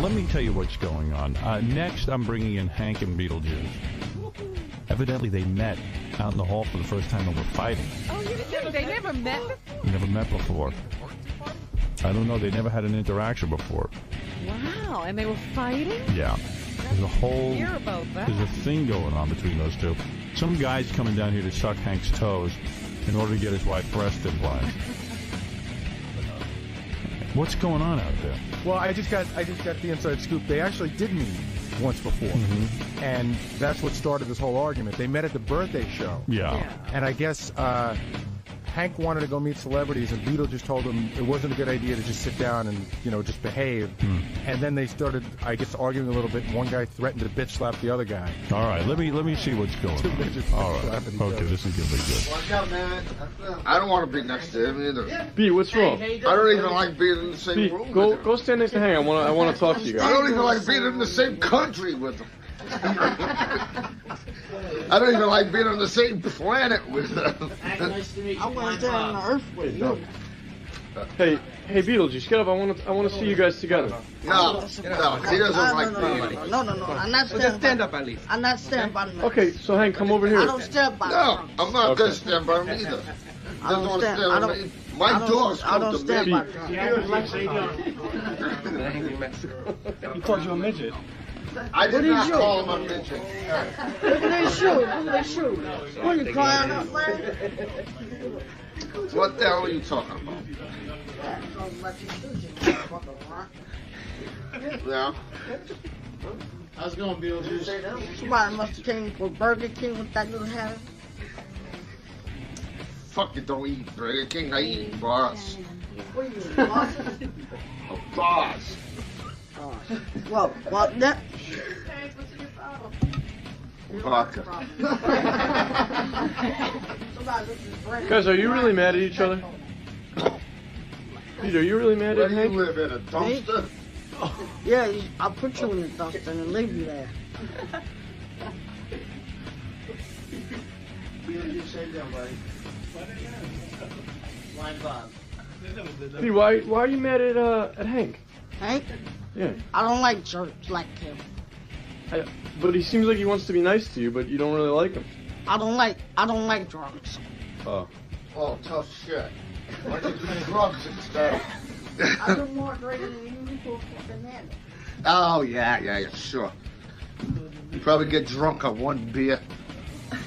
let me tell you what's going on. Next, I'm bringing in Hank and Beetlejuice. Evidently, they met out in the hall for the first time and were fighting. Oh, you didn't? They never met? Never met before. I don't know. They never had an interaction before. Wow, and they were fighting? Yeah. There's a whole... Hear about that. There's a thing going on between those two. Some guy's coming down here to suck Hank's toes in order to get his wife breast implant. What's going on out there? Well, I just got the inside scoop. They actually did meet once before, and that's what started this whole argument. They met at the birthday show. Yeah. And I guess Hank wanted to go meet celebrities, and Beetle just told him it wasn't a good idea to just sit down and just behave. And then they started, I guess, arguing a little bit. And one guy threatened to bitch slap the other guy. All right, let me see what's going on. All right, okay, this is gonna be good. Watch out, man. I don't want to be next to him either. B, what's wrong? I don't even like being in the same B, room. go stand next to Hank. I want to talk to you guys. I don't even like being in the same country with him. I don't even like being on the same planet with them. Nice to meet you. I want to stay on the Earth with you. Hey, Beetlejuice, get up. I want to see you guys together. No, he doesn't like me. No, I'm not standing. Stand up at least. I'm not standing by the. Okay, so Hank, come over here. I don't stand by. No, I'm not going to stand by him either. I don't stand. I don't. My dogs I don't come to stand me. by. He called you a midget. I did not call him a midget. Look at his shoes. Look at his shoes. What are you crying up, man? What the hell are you talking about? Yeah. How's it going, Beetlejuice? Somebody must have came for Burger King with that little hat. Fuck it, don't eat Burger King. I eat bars. What are you, boss? Bars. Well, that. Vodka. Guys, are you really mad at each other? Peter, are you really mad Where at do you Hank? live, in a dumpster? Yeah, I'll put you in the dumpster and leave you there. P, why are you mad at Hank? Hank? Yeah. I don't like jerks like him. But he seems like he wants to be nice to you, but you don't really like him. I don't like drunks. Oh. Oh, tough shit. Why don't you do drugs instead? I do more drinking than you do fucking handle. Oh, yeah, sure. You probably get drunk on one beer.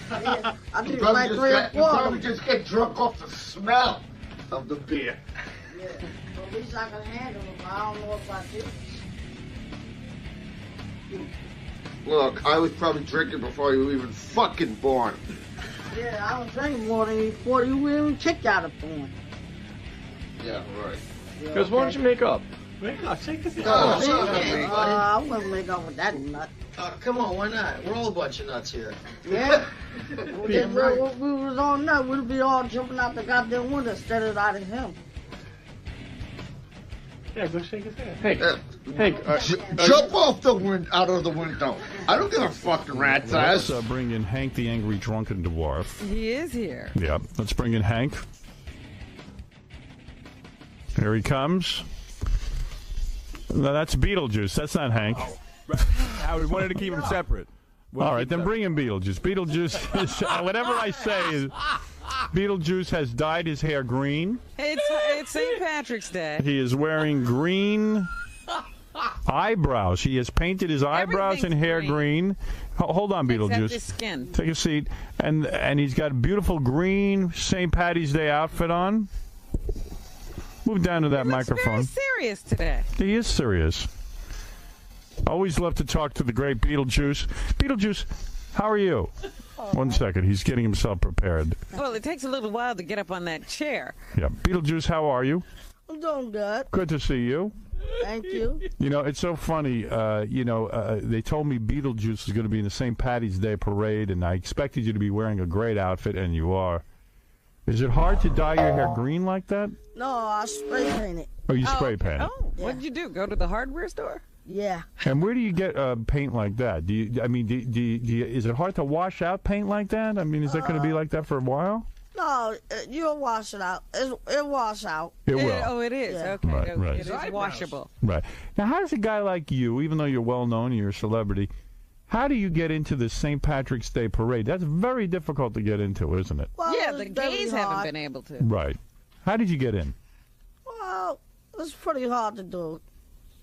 Yeah, I do You like 3 or 4. probably just get drunk off the smell of the beer. Yeah, but at least I can handle them. I don't know if I do. Look, I was probably drinking before you were even fucking born. Yeah, I was drinking more than you before you were even kicked out of porn. Yeah, right. Guys, why don't you make up? Make up. Take this. I wouldn't make up with that nut. Come on, why not? We're all a bunch of nuts here. Yeah. If we was on nut, we'd be all jumping out the goddamn window instead of out of him. Yeah, go shake his hand. Hank, Jump off out of the window. I don't give a fucking rat's ass. Let's bring in Hank the Angry Drunken Dwarf. He is here. Yeah, let's bring in Hank. Here he comes. No, that's Beetlejuice. That's not Hank. Howard wanted to keep them separate. All right, then bring in Beetlejuice. Beetlejuice is, whatever I say is, Beetlejuice has dyed his hair green. It's St. Patrick's Day. He is wearing green eyebrows. He has painted his eyebrows and hair green. Hold on, Except Beetlejuice. his skin. Take a seat. And he's got a beautiful green St. Patty's Day outfit on. Move down to that microphone. He's very serious today. He is serious. Always love to talk to the great Beetlejuice. Beetlejuice, how are you? One second. He's getting himself prepared. Well, it takes a little while to get up on that chair. Yeah. Beetlejuice, how are you? I'm doing good. Good to see you. Thank you. You know, it's so funny. They told me Beetlejuice is going to be in the St. Patty's Day parade, and I expected you to be wearing a great outfit, and you are. Is it hard to dye your hair green like that? No, I spray paint it. Oh, you spray paint it. Oh, what did you do? Go to the hardware store? Yeah. And where do you get paint like that? Is it hard to wash out paint like that? I mean, is that going to be like that for a while? No, you'll wash it out. It'll wash out. It will. Oh, it is. Yeah. Okay. Right, Okay. right. It is washable. Right. Now, how does a guy like you, even though you're well known, you're a celebrity, how do you get into the St. Patrick's Day parade? That's very difficult to get into, isn't it? Well, Yeah, it's the very gays hard. haven't been able to. Right. How did you get in? Well, it's pretty hard to do.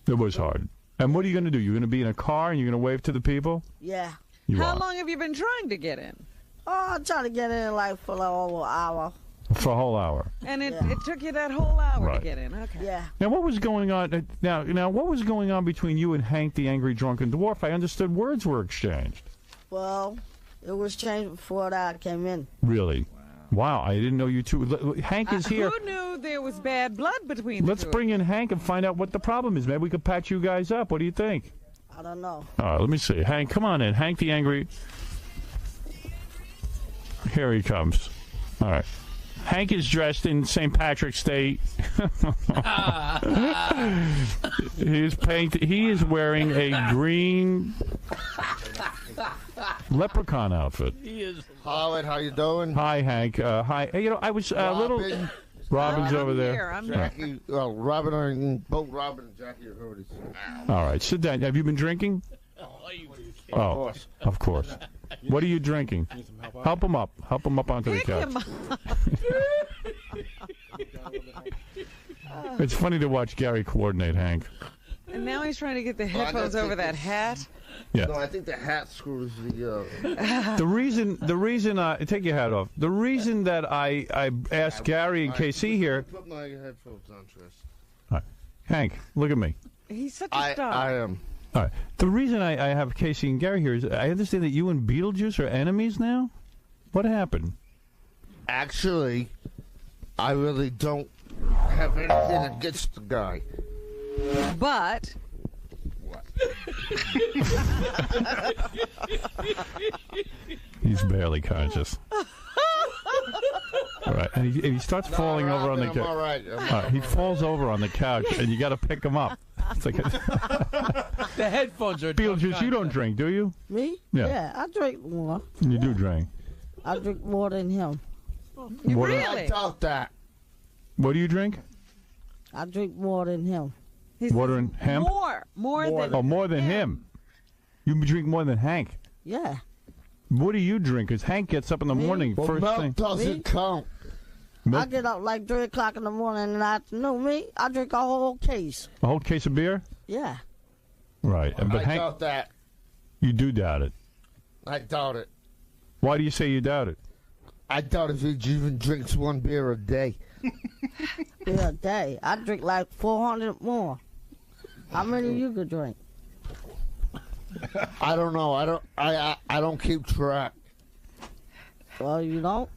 It was hard. And what are you going to do? You're going to be in a car and you're going to wave to the people? Yeah. You How are. long have you been trying to get in? Oh, I try to get in like for like over an hour. For a whole hour. And it Yeah. took you that whole hour Right. to get in. Okay. Yeah. Now, what was going on? Now, what was going on between you and Hank, the angry drunken dwarf? I understood words were exchanged. Well, it was changed before that I came in. Really? Wow, I didn't know you two. Hank is here. Who knew there was bad blood between Let's the two? bring in Hank and find out what the problem is. Maybe we could patch you guys up. What do you think? I don't know. All right, let me see. Hank, come on in. Hank the angry. Here he comes. All right. Hank is dressed in St. Patrick's Day. He is wearing a green leprechaun outfit. Howard, how you doing? Hi, Hank. Hi. Hey, I was a little. Robin, Robin's over there. Here, I'm here. Jackie, well, Robin and both Robin and Jackie are already. All right, sit down. Have you been drinking? Oh, of course. What are you drinking? Help him up. Help him up onto the Pick couch. him up. It's funny to watch Gary coordinate Hank. And now he's trying to get the I don't headphones think over that it's- hat. Yeah. No, I think the hat screws the. The reason I take your hat off. The reason that I asked Gary and KC here. Put my headphones on, Tris. Hank, look at me. He's such a I star. am. All right. The reason I have Casey and Gary here is I understand that you and Beetlejuice are enemies now. What happened? Actually, I really don't have anything against the guy. But He's barely conscious. All right, and he starts falling over on the I'm all couch. right. He falls over on the couch, and you got to pick him up. It's like The headphones are. Beetlejuice. You don't drink, do you? Me? Yeah. I drink more. You do drink. I drink more than him. What, I doubt that. what do you drink? I drink more than him. Water and hemp. more than Oh, more than him. You drink more than Hank. Yeah. What do you drink? Because Hank gets up in the morning Well, first milk thing. doesn't Me? count. I Milk, get up like 3 o'clock in the morning in the afternoon. Me? I drink a whole case. a whole case of beer. Yeah. Right, but I Hank, doubt that. you do doubt it. I doubt it. Why do you say you doubt it? I doubt if he even drinks one beer a day. Beer a day. I drink like 400 more. How many you could drink? I don't know. I don't keep track. Well, you don't?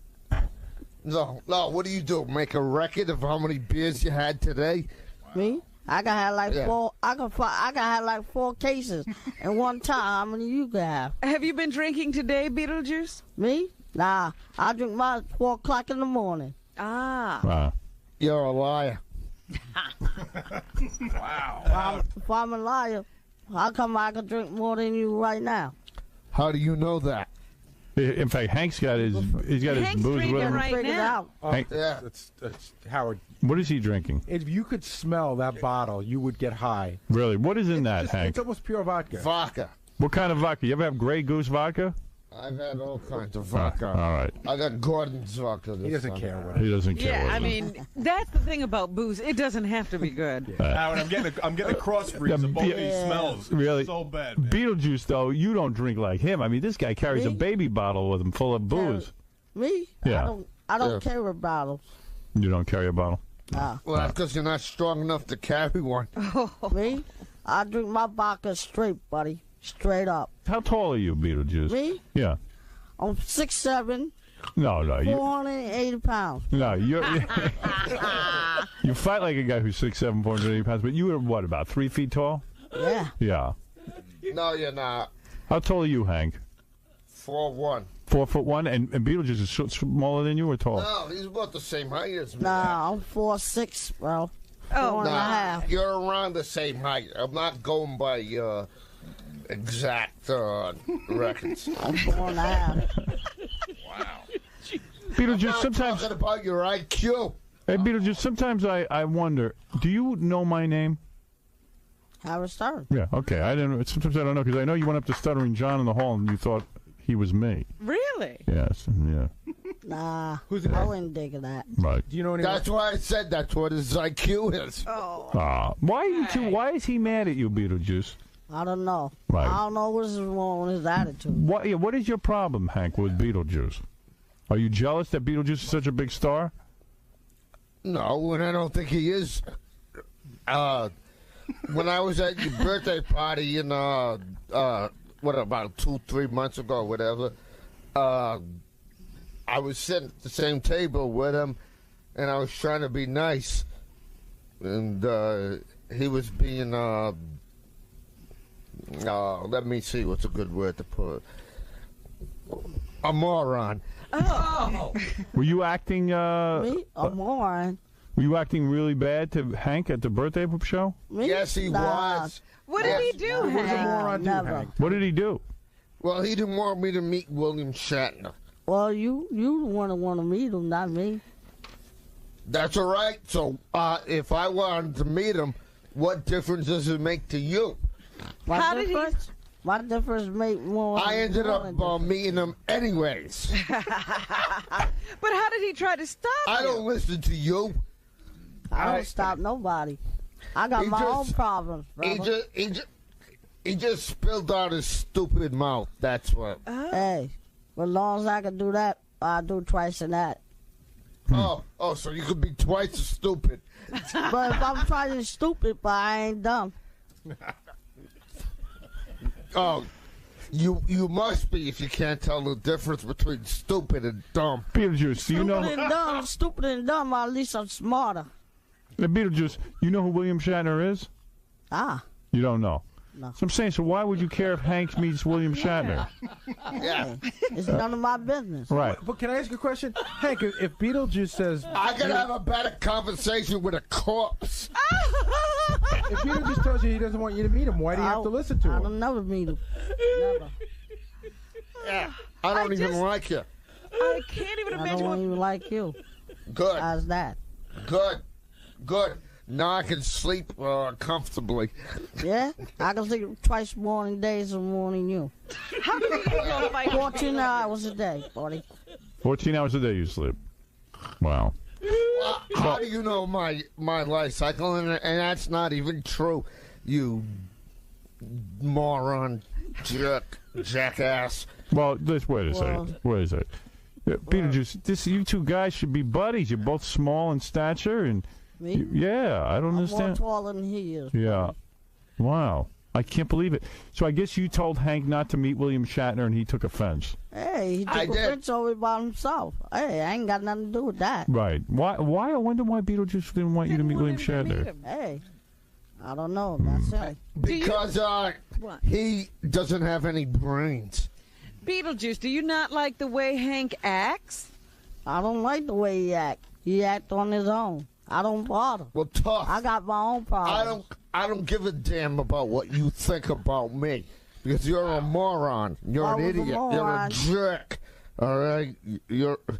No. What do you do? Make a record of how many beers you had today? Me? I can have like Yeah. four. I can have like 4 cases in one time. How many you can have? Have you been drinking today, Beetlejuice? Me? Nah. I drink mine at 4 o'clock in the morning. Ah. Wow. You're a liar. If I'm a liar, how come I can drink more than you right now? How do you know that? In fact, Hank's got his Hank's booze with drinking him. right Figure it now. out. Hank, Yeah. That's Howard. what is he drinking? If you could smell that bottle, you would get high. Really? What is in that, Hank? It's almost pure vodka. Vodka. What kind of vodka? You ever have Grey Goose vodka? I've had all kinds of All vodka. right. I got Gordon's vodka. He doesn't care what. He doesn't care. Yeah, what I it is. mean, that's the thing about booze. It doesn't have to be good. Howard, I'm getting a cross freeze of both these smells. Really? So bad, man. Beetlejuice, though, you don't drink like him. I mean, this guy carries a Me? baby bottle with him full of booze. Me? Yeah. I don't Yeah. carry bottles. You don't carry a bottle? Nah. Well, that's because you're not strong enough to carry one. Me? I drink my vodka straight, buddy. Straight up. How tall are you, Beetlejuice? Me? Yeah. I'm 6'7", No, 480 pounds. you're you fight like a guy who's 6'7", 480 pounds, but you are what, about 3 feet tall? Yeah. Yeah. No, you're not. How tall are you, Hank? 4'1". 4'1", and Beetlejuice is smaller than you or tall? No, he's about the same height as me. Nah, I'm 4'6", bro. Oh, 4 and a Nah, half. you're around the same height. I'm not going by exact records. I'm 4 and a half. Beetlejuice, sometimes... talking about your IQ. Hey, Beetlejuice, sometimes I wonder, do you know my name? Howard Stern. Yeah, okay. Sometimes I don't know, because I know you went up to Stuttering John in the hall and you thought he was me. Really? Yes, yeah. Nah, Who's I wouldn't think of that. Right. Do you know anyone? That's why I said that's what his IQ is. Oh. Why is he mad at you, Beetlejuice? I don't know. Right. I don't know what's wrong with his attitude. What is your problem, Hank, with Beetlejuice? Are you jealous that Beetlejuice is such a big star? No, and I don't think he is. When I was at your birthday party in about 2-3 months ago, or whatever, I was sitting at the same table with him, and I was trying to be nice, and he was being let me see what's a good word to put. A moron. Oh. Were you acting? Me? A moron. Were you acting really bad to Hank at the birthday show? Me? Yes, he Nah. was. What did he do, What does a Hank? moron do, Never. Hank? What did he do? Well, he didn't want me to meet William Shatner. Well, you the one that want to meet him, not me. That's all right. So, if I wanted to meet him, what difference does it make to you? What How did he- difference? What difference make more? I ended up meeting him anyways. But how did he try to stop I you? don't listen to you. I don't stop nobody. I got He my own just- problems, brother. He just spilled out his stupid mouth. That's what. Hey, as long as I can do that, I'll do twice in that. Oh, so you could be twice as stupid. But if I'm trying to be stupid, but I ain't dumb. Oh, you must be if you can't tell the difference between stupid and dumb. Beetlejuice, do you know? Stupid and dumb, at least I'm smarter. Beetlejuice, you know who William Shatner is? Ah, You don't know. No. So I'm saying, so why would you care if Hank meets William Shatner? Yeah, it's none of my business. Right. But can I ask you a question, Hank? If Beetlejuice says I could have a better conversation with a corpse. if Beetlejuice tells you he doesn't want you to meet him, why do you have to listen to I'll him? never meet him. Never. Yeah, I don't even just- like you. I can't even I imagine don't what... even like you. Good, How's that? good. Now I can sleep comfortably. Yeah? I can sleep twice more in days or more than you. How did he go fight 14 hours a day, buddy. 14 hours a day you sleep. Wow. How do you know my life cycle? And that's not even true. You moron, jackass. Well, let's wait a second. Wait a second. Beetlejuice, you two guys should be buddies. You're both small in stature, and Me? yeah, I don't I'm more understand. taller than he is. Yeah. Wow. I can't believe it. So I guess you told Hank not to meet William Shatner, and he took offense. Hey, he took I a did. French over by himself. Hey, I ain't got nothing to do with that. Right. Why? I wonder why Beetlejuice didn't want you to meet William Shatner. Hey, I don't know. That's it. Because What? he doesn't have any brains. Beetlejuice, do you not like the way Hank acts? I don't like the way he act. He act on his own. I don't bother. Well, tough. I got my own problems. I don't give a damn about what you think about me because you're a moron. You're I an was a idiot. You're a moron. jerk. All right, you're a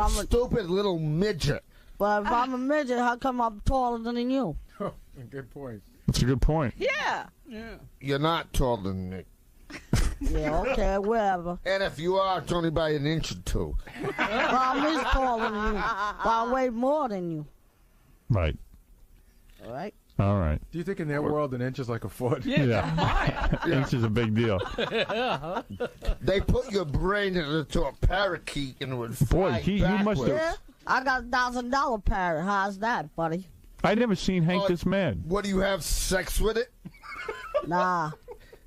I'm a- stupid little midget. But if I'm a midget, how come I'm taller than you? Good point. That's a good point. Yeah. You're not taller than me. Yeah, okay, whatever. And if you are, it's only by an inch or two. Well, I'm least taller than you. But I weigh more than you. Right. All right? All right. Do you think in their world an inch is like a foot? Yeah. Inch is a big deal. They put your brain into a parakeet and it would Boy, fly you must have. Yeah, I got $1,000 parrot. How's that, buddy? I never seen Hank this mad. What do you have sex with it? Nah.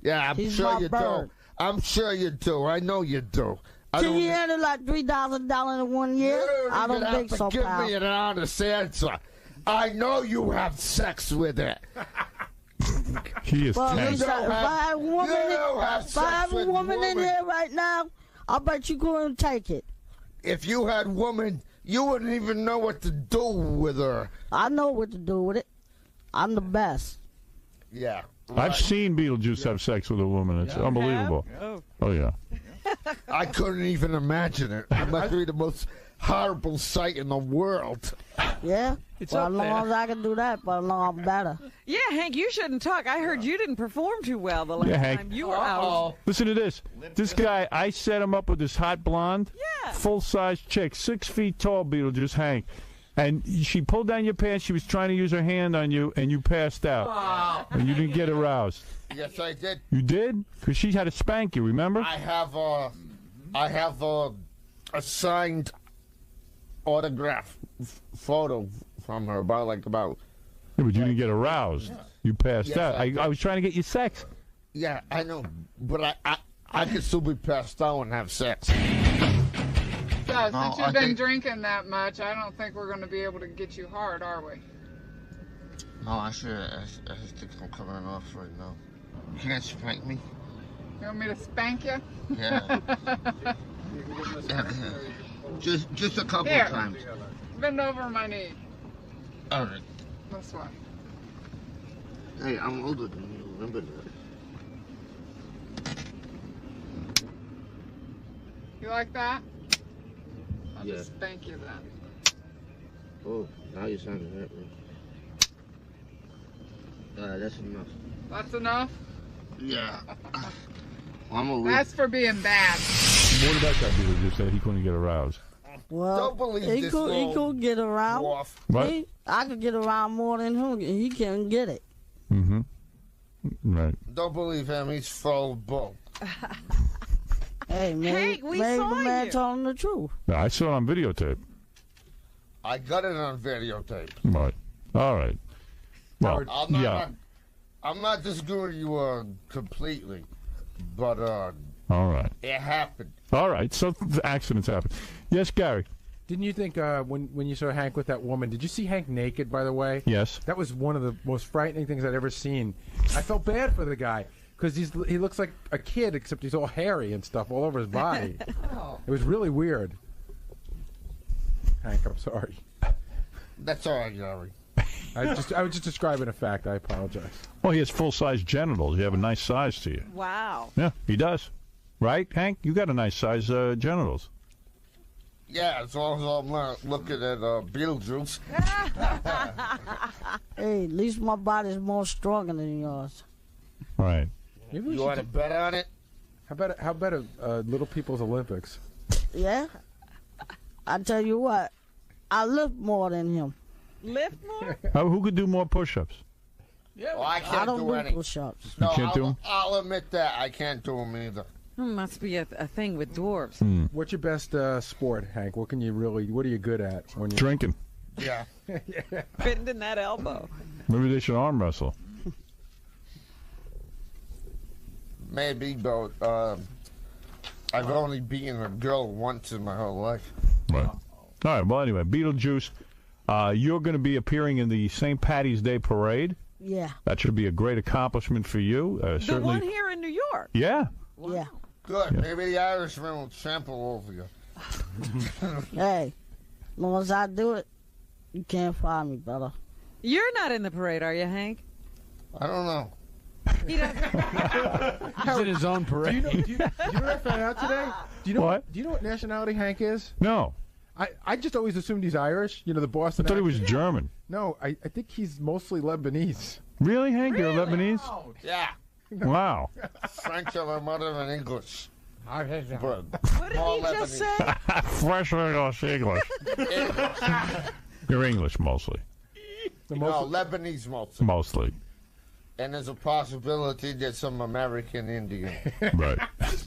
Yeah, I'm He's sure my you bird. do. I'm sure you do. I know you do. I So don't you ended like $3,000 in 1 year? You I don't even think have so, to give pal. me an honest answer. I know you have sex with it. He is Well, tense. listen, if I had a woman, you don't have if I have sex a with woman in women. here right now, I bet you couldn't take it. If you had woman, you wouldn't even know what to do with her. I know what to do with it. I'm the best. Yeah. I've seen Beetlejuice have sex with a woman. It's unbelievable. Oh. Oh yeah. I couldn't even imagine it. It must be the most horrible sight in the world. Yeah. It's for up as long there. as I can do that, for as long I'm better. Yeah, Hank, you shouldn't talk. I heard you didn't perform too well the last Hank. time you were out. Listen to this. This guy, I set him up with this hot blonde, Yeah. full-size chick, 6 feet tall, Beetlejuice, Hank. And she pulled down your pants. She was trying to use her hand on you, and you passed out. And you didn't get aroused. Yes, I did. You did? Because she had to spank you, remember? I have a signed autograph photo from her about. Yeah, but you didn't get aroused. You passed Yes, out. I did. I was trying to get you sex. Yeah, I know, but I could still be passed out and have sex. So, No, since you've I been think- drinking that much, I don't think we're going to be able to get you hard, are we? No, I think I'm coming off right now. You can't spank me. You want me to spank you? Yeah. Just a couple Here. of times. Bend over my knee. All right. This one. Hey, I'm older than you. Remember that. You like that? I'll Yeah. just spank you then. Oh, now you're trying to hurt me. That's enough. That's enough? Yeah. I'm a That's for being bad. What about that Beetlejuice that he couldn't get aroused? Well, Don't believe he this could, he little could get around. Dwarf. What? I could get around more than him. He can't get it. Mm-hmm. Right. Don't believe him. He's full of bull. Hey, maybe, Hank, we maybe saw the man you. told him the truth. No, I saw it on videotape. I got it on videotape. Right. All right. Well, I'm not disagreeing with you completely, but all right. it happened. All right. So accidents happen. Yes, Gary. Didn't you think when you saw Hank with that woman? Did you see Hank naked? By the way, Yes. that was one of the most frightening things I'd ever seen. I felt bad for the guy because he looks like a kid, except he's all hairy and stuff all over his body. It was really weird. Hank, I'm sorry. That's all right, Gary. I was just describing a fact. I apologize. Well, he has full-size genitals. You have a nice size to you. Wow. Yeah, he does. Right, Hank? You got a nice size genitals. Yeah, as long as I'm not looking at Beetlejuice. Hey, at least my body's more stronger than yours. Right. Maybe we You should want to bet on it? How about a Little People's Olympics? Yeah? I tell you what, I lift more than him. Lift more? Who could do more push-ups? Well, I I can't don't do do any. push-ups. No, You can't do 'em? I'll admit that. I can't do them either. Must be a thing with dwarves. What's your best sport, Hank? What are you good at? When you Drinking. Yeah. Bending that elbow. Maybe they should arm wrestle. Maybe, but I've only beaten a girl once in my whole life. Right. All right. Well, anyway, Beetlejuice, you're going to be appearing in the St. Patty's Day Parade. Yeah, That should be a great accomplishment for you. The Certainly. one here in New York. Yeah. yeah. Good. Maybe the Irishman will trample over you. Hey, as long as I do it, you can't find me, brother. You're not in the parade, are you, Hank? I don't know. He doesn't. He's in his own Do parade. you know what I found out today? Do you know What? Do you know what nationality Hank is? No. I just always assumed he's Irish. You know, the I Boston. thought he was accent. German. No, I think he's mostly Lebanese. Really, Hank? You're Lebanese? Yeah. Wow. French are my mother and English. But What did all he just say? Fresh English. You're English mostly. No, Lebanese mostly. Mostly. And there's a possibility that some American Indian. Right.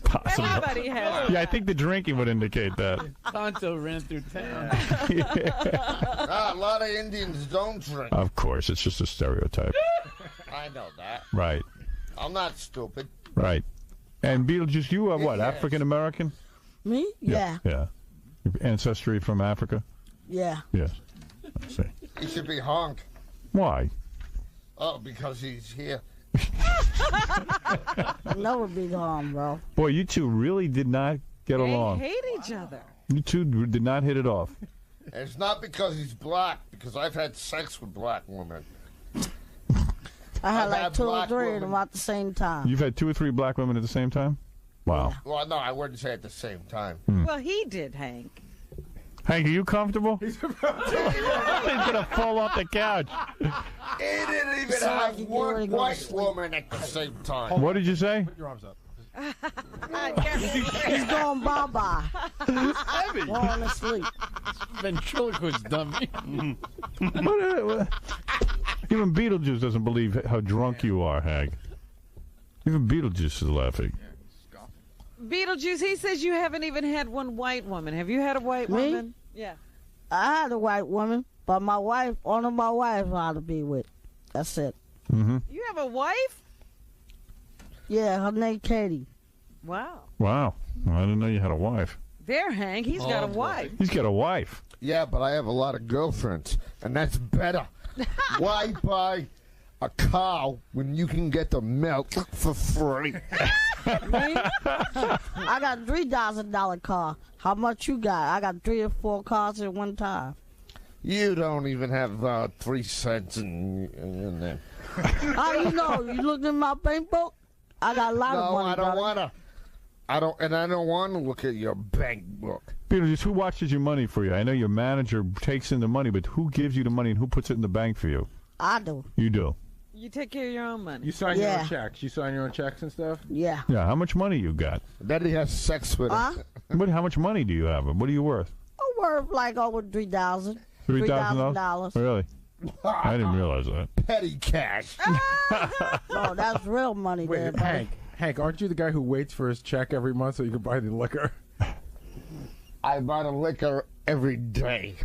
Possible. Everybody has. Yeah, I think the drinking would indicate that. Tonto ran through town. A lot of Indians don't drink. Of course, it's just a stereotype. I know that. Right. I'm not stupid. Right. And Beetlejuice, you are what, Yes. African American? Me? Yeah. Yeah. Ancestry from Africa? Yeah. Yes. I see. He should be hung. Why? Oh, because he's here. Never be gone, bro. Boy, you two really did not get They along. hate each other. You two did not hit it off. And it's not because he's black, because I've had sex with black women. I had I've like had 2 or black 3 of women. them at the same time. You've had 2 or 3 black women at the same time? Wow. Well, no, I wouldn't say at the same time. Well, he did, Hank. Hank, are you comfortable? He's gonna fall off the couch. He didn't even have one white woman at the same time. What did you say? Put your arms up. He's going bye-bye. Falling asleep. Ventriloquist dummy. Even Beetlejuice doesn't believe how drunk you are, Hank. Even Beetlejuice is laughing. Beetlejuice, he says you haven't even had one white woman. Have you had a white Me? woman? Yeah. I had a white woman, but my wife, only my wife I ought to be with. That's it. Mm-hmm. You have a wife? Yeah, her name Katie. Wow. Wow. I didn't know you had a wife. There, Hank. He's got a wife. He's got a wife. Yeah, but I have a lot of girlfriends, and that's better. Why buy a cow when you can get the milk for free? I got $3,000 car. How much you got? I got 3 or 4 cars at one time. You don't even have 3 cents in there. How you know? You looked in my bank book? I got a lot of money. No, I don't brother. want to. I don't want to look at your bank book. Beetlejuice, who watches your money for you? I know your manager takes in the money, but who gives you the money and who puts it in the bank for you? I do. You do. You take care of your own money. You sign your Yeah. own checks. You sign your own checks and stuff? Yeah. Yeah. How much money you got? Then he has sex with her. How much money do you have? What are you worth? I'm worth like over $3,000. $3,000. Really? I didn't realize that. Petty cash. No, that's real money there, Wait, buddy. Hank, aren't you the guy who waits for his check every month so you can buy the liquor? I buy the liquor every day.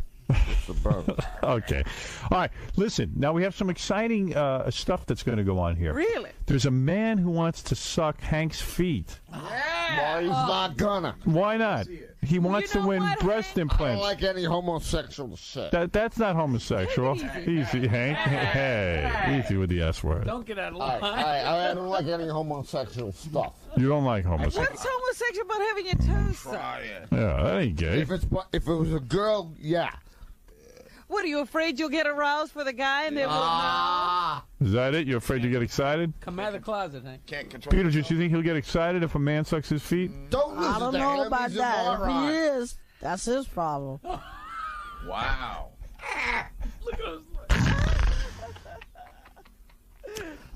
Okay. All right. Listen, now we have some exciting stuff that's going to go on here. Really? There's a man who wants to suck Hank's feet. Well, he's not gonna. Why not? He wants to win breast I don't implants. like any homosexual shit. That's not homosexual. Easy, Hank. Hey, easy with the S word. Don't get out of line. I don't like any homosexual stuff. You don't like homosexual. What's homosexual about having your toes sucked? Yeah, that ain't gay. If it was a girl, yeah. What, are you afraid you'll get aroused for the guy and they will know? Is that it? You're afraid you get excited? Come out of the closet, Hank. Can't control. Beetlejuice, you think he'll get excited if a man sucks his feet? Don't listen I don't to know him. about He's a that. If moron. he is, that's his problem. Wow. Look at us.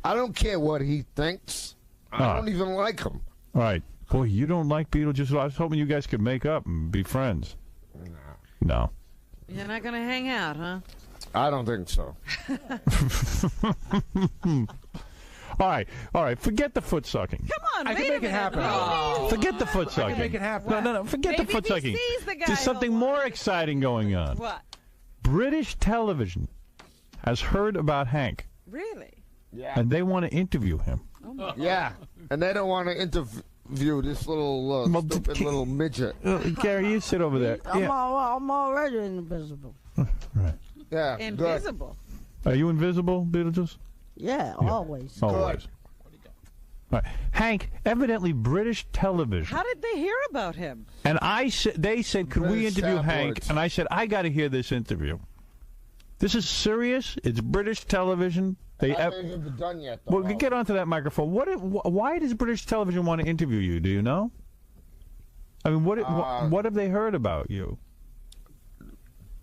I don't care what he thinks. I don't even like him. All right. Boy, you don't like Beetlejuice. I was hoping you guys could make up and be friends. No. You're not going to hang out, huh? I don't think so. All right. Forget the foot sucking. Come on, I can wait a make it minute. happen. Maybe- Forget the foot sucking. I can make it happen. No. Forget the Maybe foot if he sucking. sees the guy, There's something he'll more want- exciting going on. What? British television has heard about Hank, Really? Yeah. and they want to interview him. Yeah. And they don't want to interview this little stupid little midget. Gary, you sit over there. I'm, Yeah. I'm already invisible. Right. Yeah. Good. Invisible. Are you invisible, Beetlejuice? Yeah, always. Always. All right. Hank, evidently British television. How did they hear about him? And they said, could we British interview Hank? tabloids. And I said, I got to hear this interview. This is serious. It's British television. I haven't even done yet. Though. Well, get onto that microphone. Why does British television want to interview you? Do you know? I mean, what have they heard about you?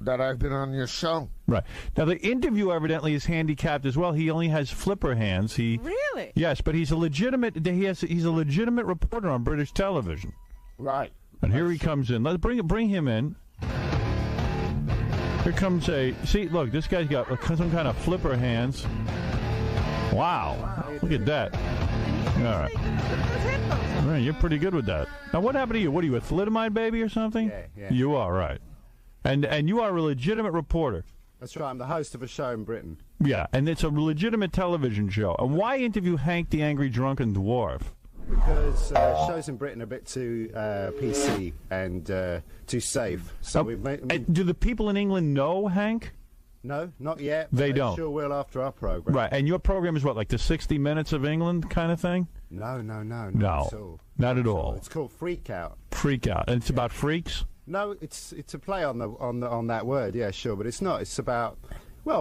That I've been on your show. Right. Now, the interview evidently is handicapped as well. He only has flipper hands. Really? Yes, but he's a legitimate. He's a legitimate reporter on British television. Right. And here he comes in. Let's bring him in. Here comes see, look, this guy's got some kind of flipper hands. Wow. Look at that. All right. Man, you're pretty good with that. Now, what happened to you? What are you, a thalidomide baby or something? Yeah. You are, right. And you are a legitimate reporter. That's right. I'm the host of a show in Britain. Yeah, and it's a legitimate television show. And why interview Hank the Angry Drunken Dwarf? Because shows in Britain are a bit too PC and too safe. So we've made. Do the people in England know Hank? No, not yet. They but don't. Sure will after our program. Right, and your program is what, like the 60 Minutes of England kind of thing? No, No, not at all. It's called Freak Out. Freak Out, and it's about freaks. No, it's a play on that word. Yeah, sure, but it's not. It's about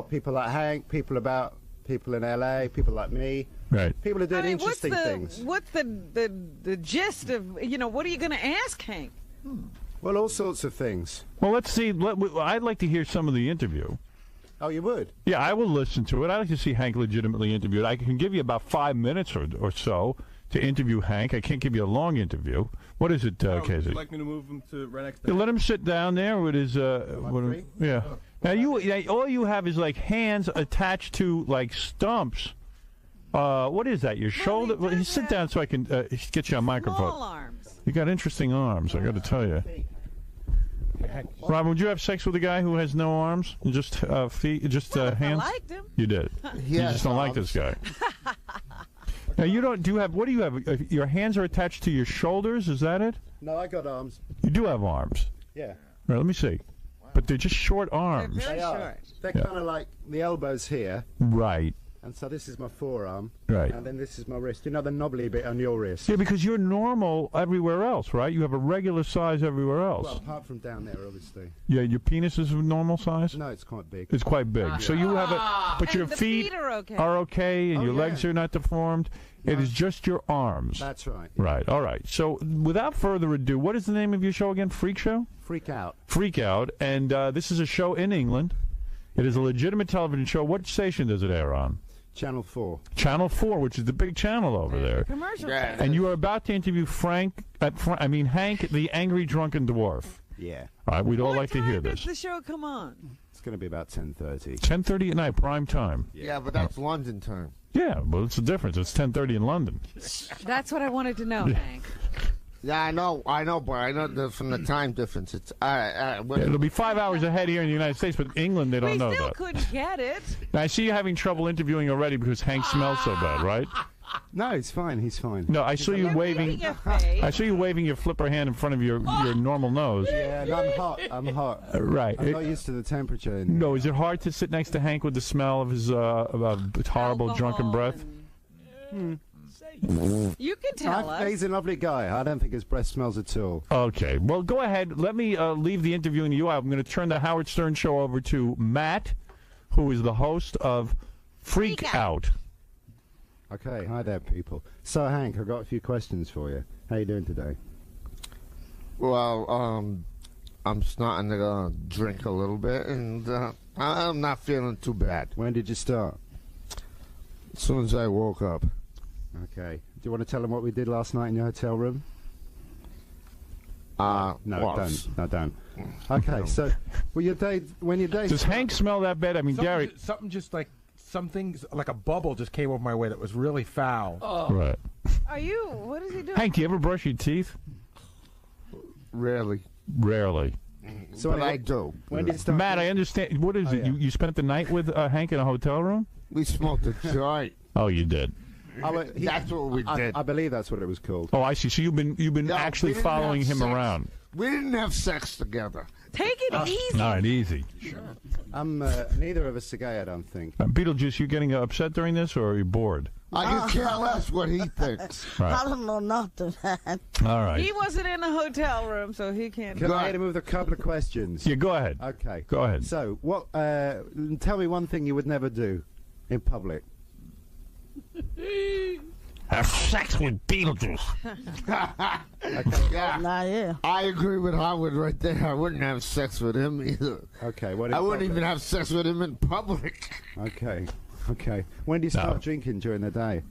people like Hank, people about people in LA, people like me. Right. People are doing I mean, interesting things. What's the gist of, what are you going to ask Hank? Well, all sorts of things. Well, let's see. I'd like to hear some of the interview. Oh, you would? Yeah, I will listen to it. I'd like to see Hank legitimately interviewed. I can give you about 5 minutes or so to interview Hank. I can't give you a long interview. What is it, Would Casey? you like me to move him to right next to You let him sit down there with his. Yeah. Now all you have is like hands attached to like stumps. What is that? Your shoulder? Well, you sit down so I can get you a microphone. Small arms. You got interesting arms. I got to tell you. Robin, would you have sex with a guy who has no arms, just feet, just hands? I liked him. You did. You just don't like this guy. Now you don't. Do you have? What do you have? Your hands are attached to your shoulders. Is that it? No, I got arms. You do have arms. Yeah. All right, let me see. But they're just short arms. Very short. They're kind of like the elbows here. Right. And so this is my forearm. Right. And then this is my wrist. You know the knobbly bit on your wrist? Yeah, because you're normal everywhere else, right? You have a regular size everywhere else. Well, apart from down there, obviously. Yeah, your penis is a normal size? No, it's quite big. It's quite big. So you have a... But And your the feet feet are okay. and Oh, your yeah. legs are not deformed. It is just your arms. That's right. Right, all right. So without further ado, what is the name of your show again? Freak Show? Freak Out. Freak Out. And this is a show in England. It is a legitimate television show. What station does it air on? Channel 4. Channel 4, which is the big channel over there. Commercial. And you are about to interview Hank, the angry drunken dwarf. Yeah. All right, we'd all What like to hear time this. does the show come on? It's going to be about 10:30. 10:30 at night, prime time. Yeah, but that's London time. Yeah, well, it's the difference. It's 10:30 in London. That's what I wanted to know, Hank. Yeah, I know, but I know from the time difference. It's It'll be 5 hours ahead here in the United States, but England, they don't We know still that. couldn't get it. Now, I see you having trouble interviewing already because Hank smells so bad, right? No, he's fine. He's fine. No, I saw you You're waving. making a face. I saw you waving your flipper hand in front of your normal nose. Yeah, and I'm hot. I'm hot. Right. I'm not used to the temperature. In No, is it hard to sit next to Hank with the smell of his horrible drunken breath? You can tell us. He's a lovely guy. I don't think his breath smells at all. Okay. Well, go ahead. Let me leave the interviewing to you. I'm going to turn the Howard Stern show over to Matt, who is the host of Freak Out. Okay, hi there, people. So, Hank, I've got a few questions for you. How you doing today? well, I'm starting to drink a little bit, and I'm not feeling too bad. When did you start? As soon as I woke up. Okay. Do you want to tell them what we did last night in your hotel room? No, don't. Okay, so when your day Does Hank smell that bad? I mean, Gary. Something like a bubble just came over my way that was really foul. Right. What is he doing? Hank, do you ever brush your teeth? Rarely. Rarely. So But I do. When did you start? Matt, I understand. What is it? yeah. You spent the night with Hank in a hotel room? We smoked a joint. Oh, you did. That's what we did. I believe that's what it was called. Oh, I see. So you've been No, actually we didn't following have him sex. around. We didn't have sex together. Take it easy. All right, easy. Neither of us are gay, I don't think. Beetlejuice, you getting upset during this, or are you bored? I can care less what he thinks. Right. I don't know nothing. All right. He wasn't in the hotel room, so he can't. Can I hit him with a couple of questions? Yeah, go ahead. Okay. Go ahead. So, what? Tell me one thing you would never do in public. Have sex with Beetlejuice. Yeah. Nah, yeah. I agree with Howard right there. I wouldn't have sex with him either. Okay. What? I wouldn't even have sex with him in public. Okay. Okay. When do you start drinking during the day?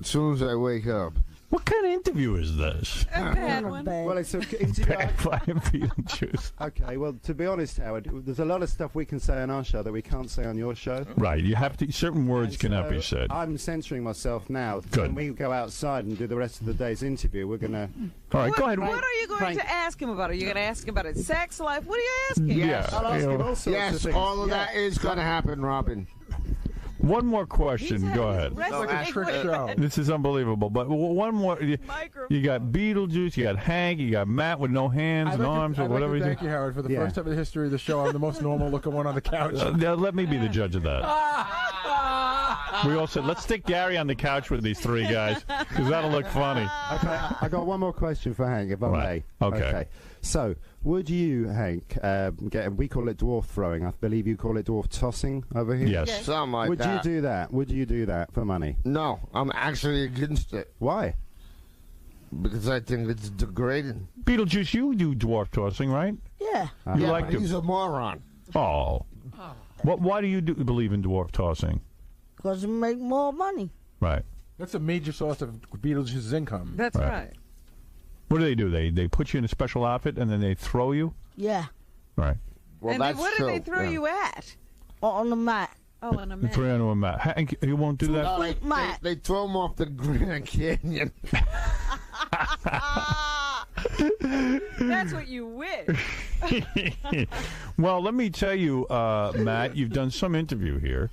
As soon as I wake up. What kind of interview is this? A bad one. Well, it's a Bad flying Beetlejuice. Okay, well, to be honest, Howard, there's a lot of stuff we can say on our show that we can't say on your show. Right. You have to. Certain words cannot be said. I'm censoring myself now. Good. When we go outside and do the rest of the day's interview, we're going to... All right, go ahead. What are you going to ask him about? Are you going to ask him about his sex life? What are you asking? Yeah. I'll ask him all sorts of Yes, things. all of that is going to happen, Robin. One more question. Go ahead. Like a trick show. This is unbelievable. But one more. You got Beetlejuice, you got Hank, you got Matt with no hands and arms or whatever. Thank you, Howard. For the first time in the history of the show, I'm the most normal looking one on the couch. Let me be the judge of that. We all said, let's stick Gary on the couch with these three guys, because that'll look funny. Okay, I got one more question for Hank, if I may. Okay. So, would you, Hank, we call it dwarf throwing. I believe you call it dwarf tossing over here? Yes. Something like Would that. you do that? Would you do that for money? No, I'm actually against it. Why? Because I think it's degrading. Beetlejuice, you do dwarf tossing, right? Yeah. You Yeah, like but to. he's a moron. Oh. Why do you believe in dwarf tossing? Because you make more money. Right. That's a major source of Beetlejuice's income. That's Right. right. What do? They put you in a special outfit and then they throw you? Yeah. Right. Well, and that's then what do true. they throw you at? On the mat. Oh, on a They mat. throw you onto a mat. Hank, you won't do that? No, Mat. they throw him off the Grand Canyon. That's what you wish. Well, let me tell you, Matt, you've done some interview here.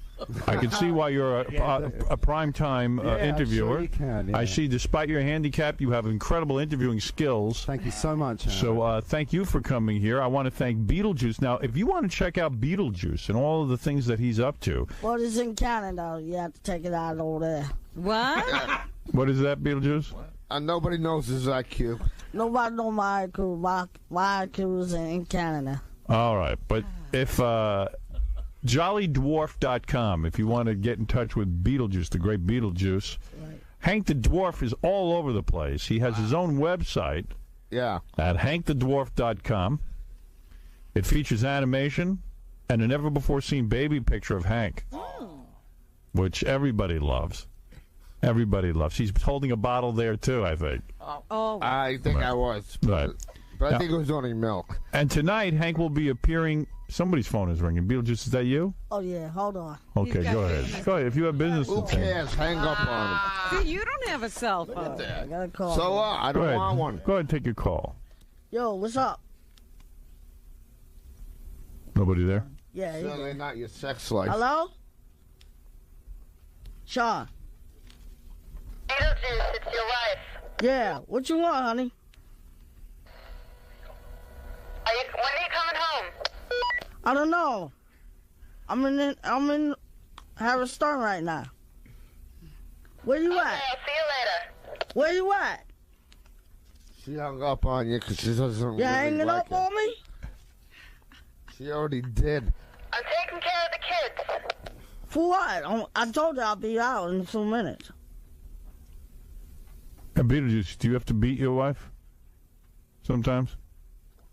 I can see why you're a primetime interviewer. I'm sure you can, yeah. I see, despite your handicap, you have incredible interviewing skills. Thank you so much. So thank you for coming here. I want to thank Beetlejuice. Now, if you want to check out Beetlejuice and all of the things that he's up to. Well, it's in Canada. You have to take it out over there. What? What is that, Beetlejuice? Nobody knows his IQ. Nobody know my IQ. My IQ is in Canada. All right. But if jollydwarf.com, if you want to get in touch with Beetlejuice, the great Beetlejuice, Hank the Dwarf is all over the place. He has his own website Yeah. at hankthedwarf.com. It features animation and a never-before-seen baby picture of Hank, which everybody loves. Everybody loves. He's holding a bottle there, too, I think. Oh. I think I was. Right. But I think it was only milk. And tonight, Hank will be appearing. Somebody's phone is ringing. Beetlejuice, is that you? Oh, yeah. Hold on. Okay, go ahead. Go ahead. If you have business Who to say. cares? Hang up on him. See, you don't have a cell phone. I got a call. So what? I Go don't ahead. want one. Go ahead and take your call. Yo, what's up? Nobody there? Yeah. you Certainly go. not your sex life. Hello? Sean. Beetlejuice, it's your wife. Yeah. What you want, honey? When are you coming home? I don't know. I'm in Harris Stern right now. Where you at? I'll see you later. Where you at? She hung up on you because she doesn't You really hanging like up it. on me? She already did. I'm taking care of the kids. For what? I told you I'll be out in 2 minutes. And Beetlejuice, do you have to beat your wife? Sometimes?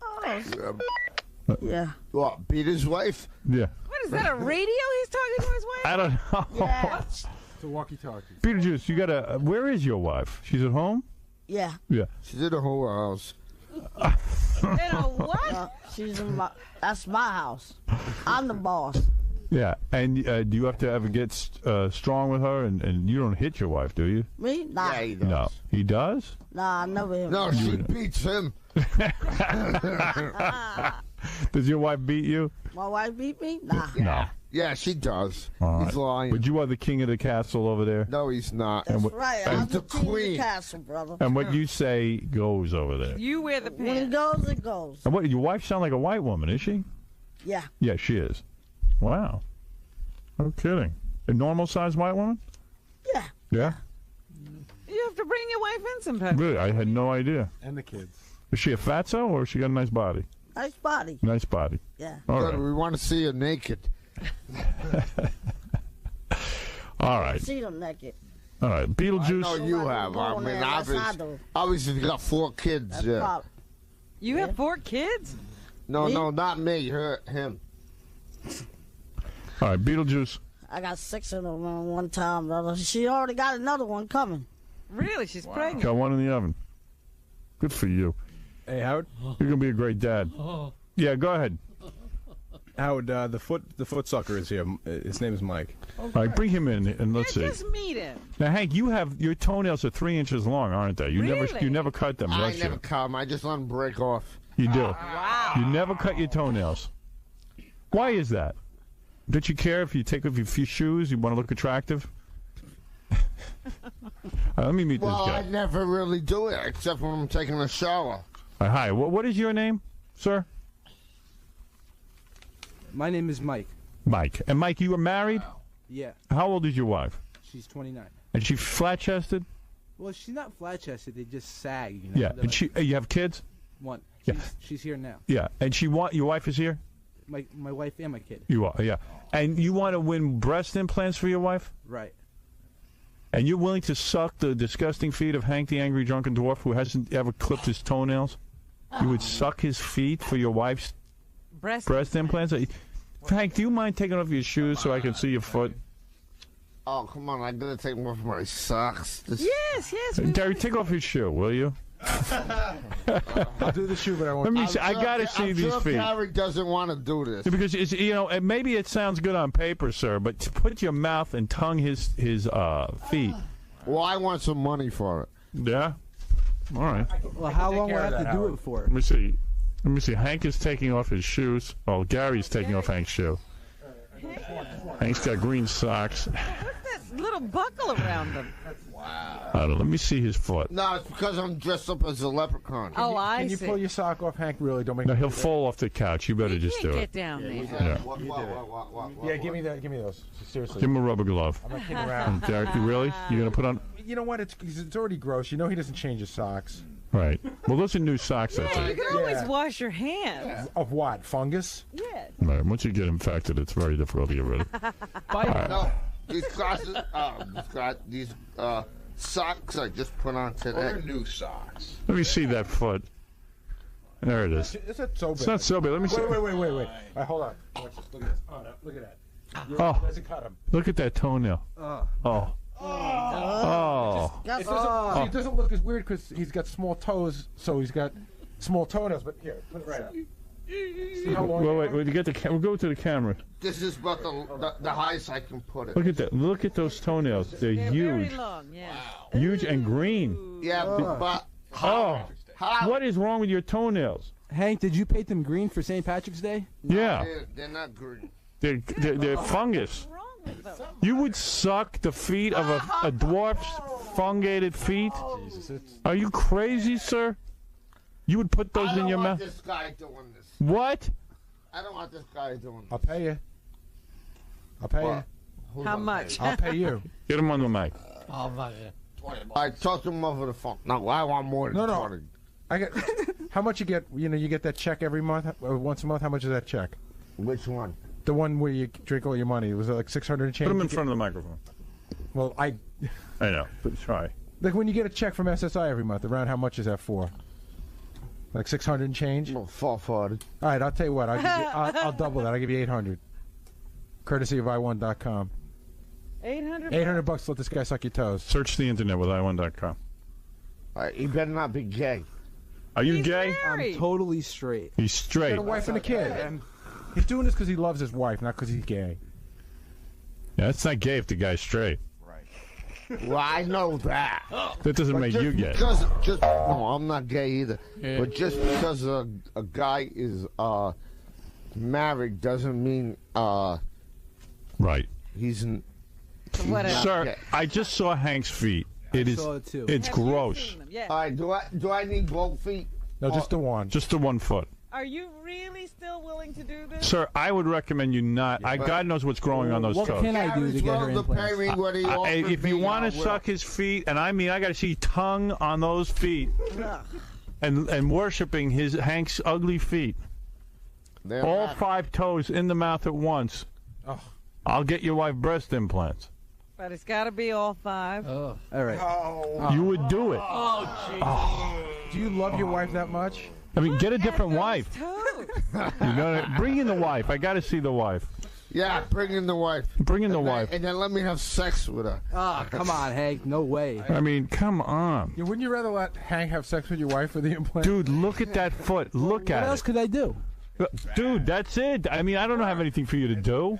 Oh, yeah. What, beat his wife? Yeah. What is that, a radio he's talking to his wife? I don't know. Yeah. It's a walkie-talkie. Beetlejuice, you gotta. Where is your wife? She's at home? Yeah. Yeah. She's in a whole house. In a what? She's in my. That's my house. I'm the boss. Yeah. And do you have to ever get strong with her? And you don't hit your wife, do you? Me? Nah. Yeah, he does. No. He does? Nah, I never hit No, my- she beats him. Does your wife beat you? My wife beat me? Nah. No. Yeah, she does. All He's right. lying. But you are the king of the castle over there? No, he's not. That's what- right. and I'm the the king of the queen. castle, brother. And what you say goes over there. You wear the When it pants. goes, it goes. And what, your wife sound like a white woman, is she? Yeah. Yeah, she is. Wow. No kidding. A normal-sized white woman? Yeah. Yeah? You have to bring your wife in sometime. Really? I had no idea. And the kids. Is she a fatso or she got a nice body? Nice body. Nice body. Yeah. All Good, right. we want to see her naked. All right. See them naked. All right. I Beetlejuice. know you have. I Going mean, there, that's how I do. obviously you got 4 kids. That's Yeah. pop. You have 4 kids? No, Me? no, not me. Him. All right. Beetlejuice. I got 6 of them at one time, brother. She already got another one coming. Really? She's pregnant. Got one in the oven. Good for you. Hey, Howard. You're going to be a great dad. Yeah, go ahead. Howard, the foot sucker is here. His name is Mike. All right. Bring him in and let's see. Just meet him. Now, Hank, your toenails are 3 inches long, aren't they? You Really? never cut them, I don't never you? come. I just let them break off. You do. Wow. You never cut your toenails. Why is that? Don't you care if you take off your few shoes? You want to look attractive? Let me meet Well, this I guy. never really do it except when I'm taking a shower. Hi. What is your name, sir? My name is Mike. Mike. And Mike, you are married? Yeah. How old is your wife? She's 29. And she flat-chested? Well, she's not flat-chested. They just sag. You know? Yeah. They're And she, you have kids? One. Yeah. She's here now. Yeah. And your wife is here? My wife and my kid. You are, yeah. And you want to win breast implants for your wife? Right. And you're willing to suck the disgusting feet of Hank the Angry Drunken Dwarf who hasn't ever clipped his toenails? You would suck his feet for your wife's breast implants? Hank, do you mind taking off your shoes so I can see your foot? Oh, come on. I gotta take off my socks. Yes. Gary, take off your shoe, will you? I'll do the shoe, but I won't. Let me see. I gotta see these feet. Gary doesn't want to do this. Because it's, maybe it sounds good on paper, sir, but to put your mouth and tongue his feet. Well, I want some money for it. Yeah. All right. Well, how long will I have to do it for? Let me see. Hank is taking off his shoes. Oh, Gary's taking off Hank's shoe. Hank's got green socks. Look at that little buckle around them. I don't know. Let me see his foot. No, it's because I'm dressed up as a leprechaun. Oh, I Can you see. pull your sock off, Hank? Really? Don't make. No, me he'll do that. fall off the couch. You better just do Get it. down there. Yeah. Yeah, give me that. Give me those. Seriously. Give him a rubber glove. I'm not kidding around. Gary, you really? You're gonna put on? You know what? It's already gross. You know he doesn't change his socks. Right. Well, those are new socks, I Yeah, you think. can always wash your hands. Of what? Fungus? Yeah. Right. Once you get infected, it's very difficult to get rid of. No, these glasses, these socks I just put on today. They're new socks. Let me see that foot. There it is. Is that so big? It's not so big. Let me see. Wait. All right, hold on. Watch this. Look at this. Oh, no, look at that. Oh. It doesn't cut him. Look at that toenail. Oh. It doesn't look as weird because he's got small toes, so he's got small toenails. But here, put it right up. See how long? Wait. You get the we'll go to the camera. This is about the highest I can put it. Look at that. Look at those toenails. They're huge. Very long, yeah. Huge and green. Yeah, but Oh. What is wrong with your toenails? Hank, did you paint them green for St. Patrick's Day? Yeah. they're not green. They're fungus. You would suck the feet of a dwarf's fungated feet? Are you crazy, sir? You would put those in your I don't want mouth? this guy doing this. What? I don't want this guy doing this. I'll pay you. How much? I'll pay you. Get him on the mic. I talked to him over the phone. No, I want more than 20. I get. How much you get? You get that check every month, or once a month. How much is that check? Which one? The one where you drink all your money. Was it like 600 and change? Put him in front of the microphone. Well, I know, but try. Like when you get a check from SSI every month, around how much is that for? Like 600 and change? No, 440. All right, I'll tell you what. I'll double that. I'll give you 800. Courtesy of i1.com. 800. $800 to let this guy suck your toes. Search the internet with i1.com. He better not be gay. Are you gay? I'm totally straight. He's straight. He's got a wife and a kid. And he's doing this because he loves his wife, not because he's gay. Yeah, it's not gay if the guy's straight. Well, I know that. That doesn't make you gay. No, I'm not gay either. Yeah. But just because a guy is married doesn't mean right. He's Sir, I just saw Hank's feet. It saw it too. It's Have you gross. All right, do I need both feet? No, just the one. Just the 1 foot. Are you really still willing to do this? Sir, I would recommend you not. God knows what's growing on those What toes. can I do to get her implants? If you want to suck his feet, and I got to see tongue on those feet, and worshiping Hank's ugly feet, all 5 toes in the mouth at once. I'll get your wife breast implants. But it's got to be all 5. Oh, all right. You would do it. Do you love your wife that much? I mean, get a different wife. Bring in the wife. I got to see the wife. Yeah, bring in the wife. Bring in the wife. And then let me have sex with her. Ah, come on, Hank. No way. I mean, come on. Yeah, wouldn't you rather let Hank have sex with your wife for the implant? Dude, look at that foot. Look at it. What else could I do? Dude, that's it. I mean, I don't have anything for you to do.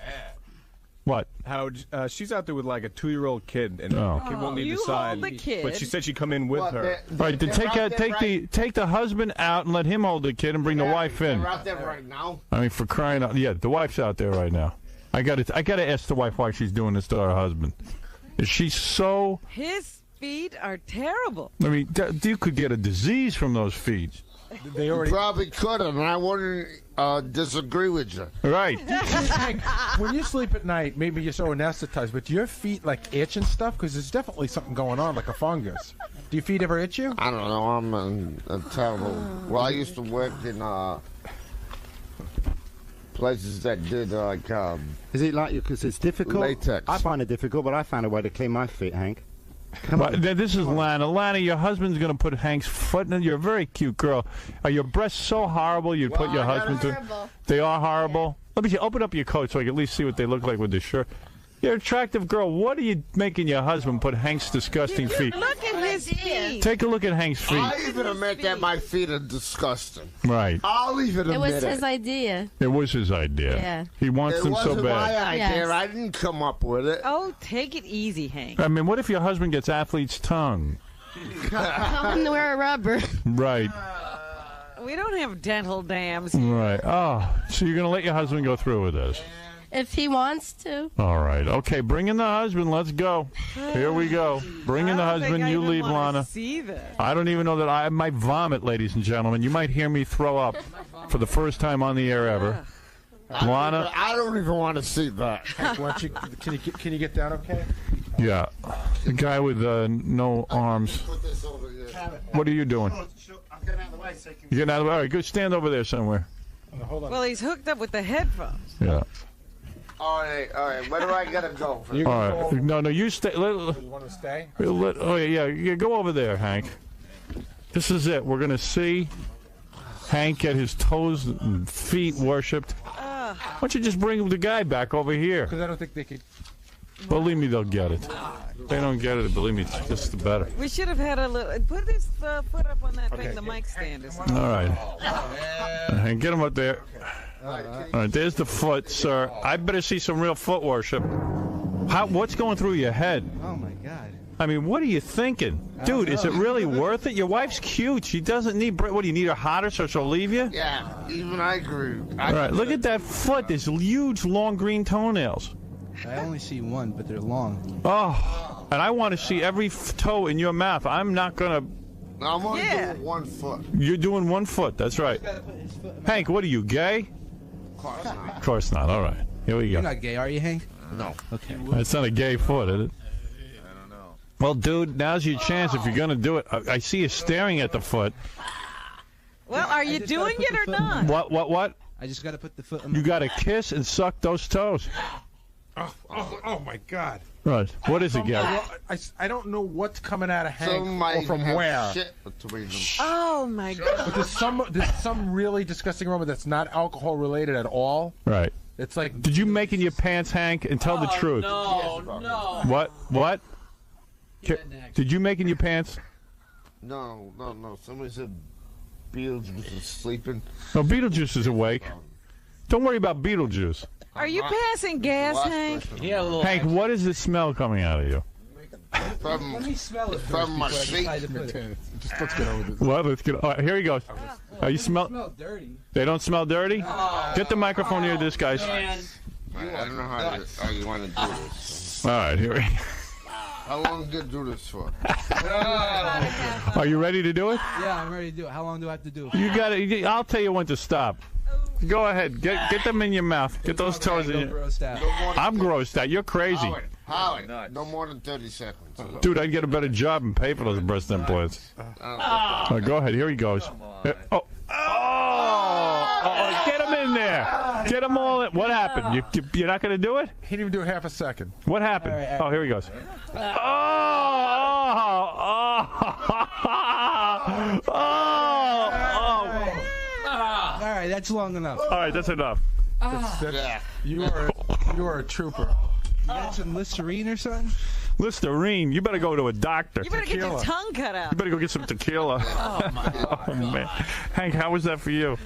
What? How she's out there with like a 2-year-old kid, and Oh. the kid won't leave You the side. hold the kid. But she said she'd come in with her. Right, to take the husband out and let him hold the kid and bring the wife in. They're out there right now. I mean, for crying out, the wife's out there right now. I got to ask the wife why she's doing this to her husband. Is she so? His feet are terrible. I mean, you could get a disease from those feet. They You already probably could, and I wouldn't disagree with you. Right. Hank, when you sleep at night, maybe you're so anesthetized, but do your feet like itch and stuff? Because there's definitely something going on, like a fungus. Do your feet ever itch you? I don't know. I'm a terrible. Well, I used to work in places that did like. Is it like you? Because it's difficult. Latex. I find it difficult, but I found a way to clean my feet, Hank. This is Lana. Lana, your husband's going to put Hank's foot in it. You're a very cute girl. Are your breasts so horrible you'd put your husband to? They are horrible. Let me see. Open up your coat so I can at least see what they look like with the shirt. You're an attractive girl. What are you making your husband put Hank's disgusting feet? Look at his feet. Take a look at Hank's feet. I even admit that my feet are disgusting. Right. I'll even admit It was his idea. It was his idea. Yeah. He wants them so wasn't my bad. idea. Yes. I didn't come up with it. Oh, take it easy, Hank. I mean, what if your husband gets athlete's tongue? Tell him to wear a rubber. Right. We don't have dental dams. Right. Oh, so you're going to let your husband go through with this? If he wants to. All right. Okay, bring in the husband. Let's go. Here we go. Bring in the husband. You leave, Lana. See that. I don't even know that I might vomit, ladies and gentlemen. You might hear me throw up for the first time on the air ever. Lana. I don't even want to see that. Can you get down okay? Yeah. The guy with no arms. What are you doing? I'm getting out of the way so you can... You're getting out of the way? All right, good. Stand over there somewhere. Hold on. Well, he's hooked up with the headphones. Yeah. All right. Where do I gotta go? You All right. No, you stay. You want to stay? Oh, yeah. Go over there, Hank. This is it. We're going to see Hank get his toes and feet worshipped. Why don't you just bring the guy back over here? Because I don't think they could. Believe me, they'll get it. If they don't get it, believe me, it's just the better. We should have had a little. Put his foot up on that thing, the mic stand is. All right. Hank, get him up there. All right, there's the foot, sir. I better see some real foot worship. What's going through your head? Oh, my God. I mean, what are you thinking? Dude, is it really worth it? Your wife's cute. She doesn't need... What, do you need her hotter so she'll leave you? Yeah, even I agree. All right, look at that foot. There's huge, long green toenails. I only see one, but they're long. Oh, and I want to see every toe in your mouth. I'm not going to... I'm only doing 1 foot. You're doing 1 foot. That's right. Hank, what are you, gay? Of course not. Of course not. All right. Here we go. You're not gay, are you, Hank? No. Okay. It's not a gay foot, is it? I don't know. Well, dude, now's your chance if you're going to do it. I see you staring at the foot. Well, are you doing it or not? What? I just got to put the foot on You got to kiss and suck those toes. Oh my God. Right. What is it, Gary? I don't know what's coming out of Hank Some or from have where. Shit between them. Oh, my God. But there's some really disgusting aroma that's not alcohol related at all. Right. It's like. Did you make in your pants, Hank? And tell the truth. No. What? Did you make in your pants? No. Somebody said Beetlejuice is sleeping. No, Beetlejuice is awake. Don't worry about Beetlejuice. Are you passing gas, Hank? Yeah, a little. Hank, what is the smell coming out of you? Let me smell it From my feet. Just let's get over this. Well, let's get. All right, here he goes. You smell? They smell dirty. They don't smell dirty? Get the microphone near this, guys. I don't know how you want to do this. All right, here we go. How long did you do this for? Are you ready to do it? Yeah, I'm ready to do it. How long do I have to do it? You got it. I'll tell you when to stop. Go ahead. Get them in your mouth. Get those toes in your... I'm grossed out. You're crazy. Howard, no more than 30 seconds. Dude, I'd get a better job and pay for those breast implants. All right, go ahead. Here he goes. Oh, get him in there. Get them all in. What happened? You're not going to do it? He didn't even do half a second. What happened? Oh, here he goes. All right, that's long enough. All right, that's enough. You are a trooper. You got some Listerine or something? Listerine? You better go to a doctor. You better get your tongue cut out. You better go get some tequila. Oh, man. Hank, how was that for you?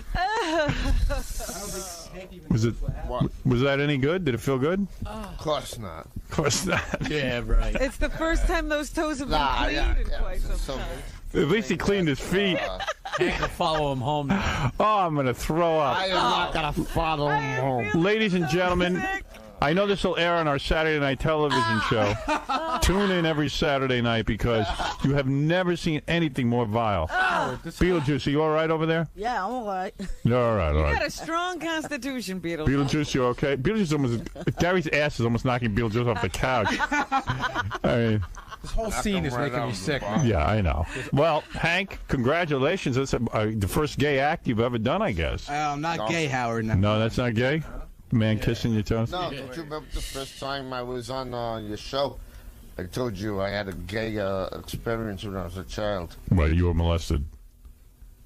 Was that any good? Did it feel good? Of course not. Of course not. Yeah, right. It's the first time those toes have been cleaned in quite some time. At least he cleaned his feet. Hank will follow him home now. Oh, I'm going to throw up. I am not going to follow him home. Ladies and gentlemen, I know this will air on our Saturday night television show. Tune in every Saturday night because you have never seen anything more vile. Beetlejuice, are you all right over there? Yeah, I'm all right. You're all right, all You right. got a strong constitution, Beetlejuice. Beetlejuice, you okay? Beetlejuice almost... Gary's ass is almost knocking Beetlejuice off the couch. I mean... This whole scene is making me sick. Yeah, I know. Well, Hank, congratulations. That's the first gay act you've ever done, I guess. I'm not gay, Howard. No. No, that's not gay? Man kissing your toes? No, don't you remember the first time I was on your show? I told you I had a gay experience when I was a child. Right, you were molested.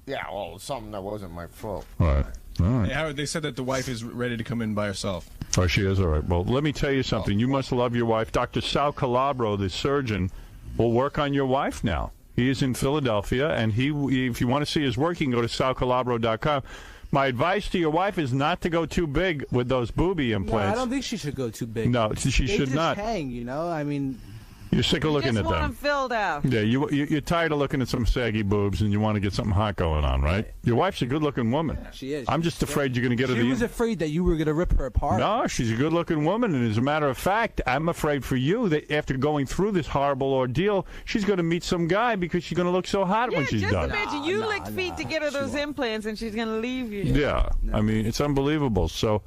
Yeah, well, something that wasn't my fault. All right. All right. Hey, Howard, they said that the wife is ready to come in by herself. Oh, she is? All right. Well, let me tell you something. You must love your wife. Dr. Sal Calabro, the surgeon, will work on your wife now. He is in Philadelphia, and if you want to see his work, you can go to salcalabro.com. My advice to your wife is not to go too big with those booby No, implants. I don't think she should go too big. No, she They should just not. hang, you know? I mean... You're sick of looking just at want them. them filled out. Yeah, you're tired of looking at some saggy boobs, and you want to get something hot going on, right? Your wife's a good-looking woman. She is. I'm just afraid you're going to get her She was afraid that you were going to rip her apart. No, she's a good-looking woman, and as a matter of fact, I'm afraid for you that after going through this horrible ordeal, she's going to meet some guy because she's going to look so hot when she's just done. imagine you licked feet to get her those implants, and she's going to leave you. Yeah, I mean, it's unbelievable. So,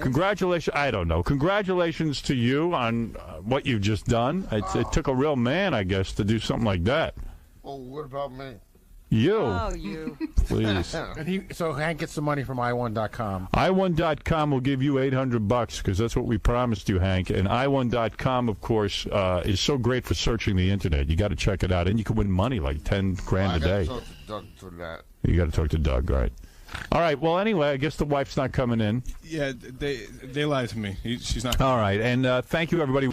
congratulations. I don't know. Congratulations to you on what you've just done. It took a real man, I guess, to do something like that. Well, what about me? You. Oh, you. Please. And so Hank gets the money from i1.com. i1.com will give you $800 because that's what we promised you, Hank. And i1.com, of course, is so great for searching the internet. You got to check it out, and you can win money like $10,000 a day. I got to talk to Doug for that. You got to talk to Doug, right? All right. Well, anyway, I guess the wife's not coming in. Yeah, they lied to me. She's not. All right, and thank you, everybody.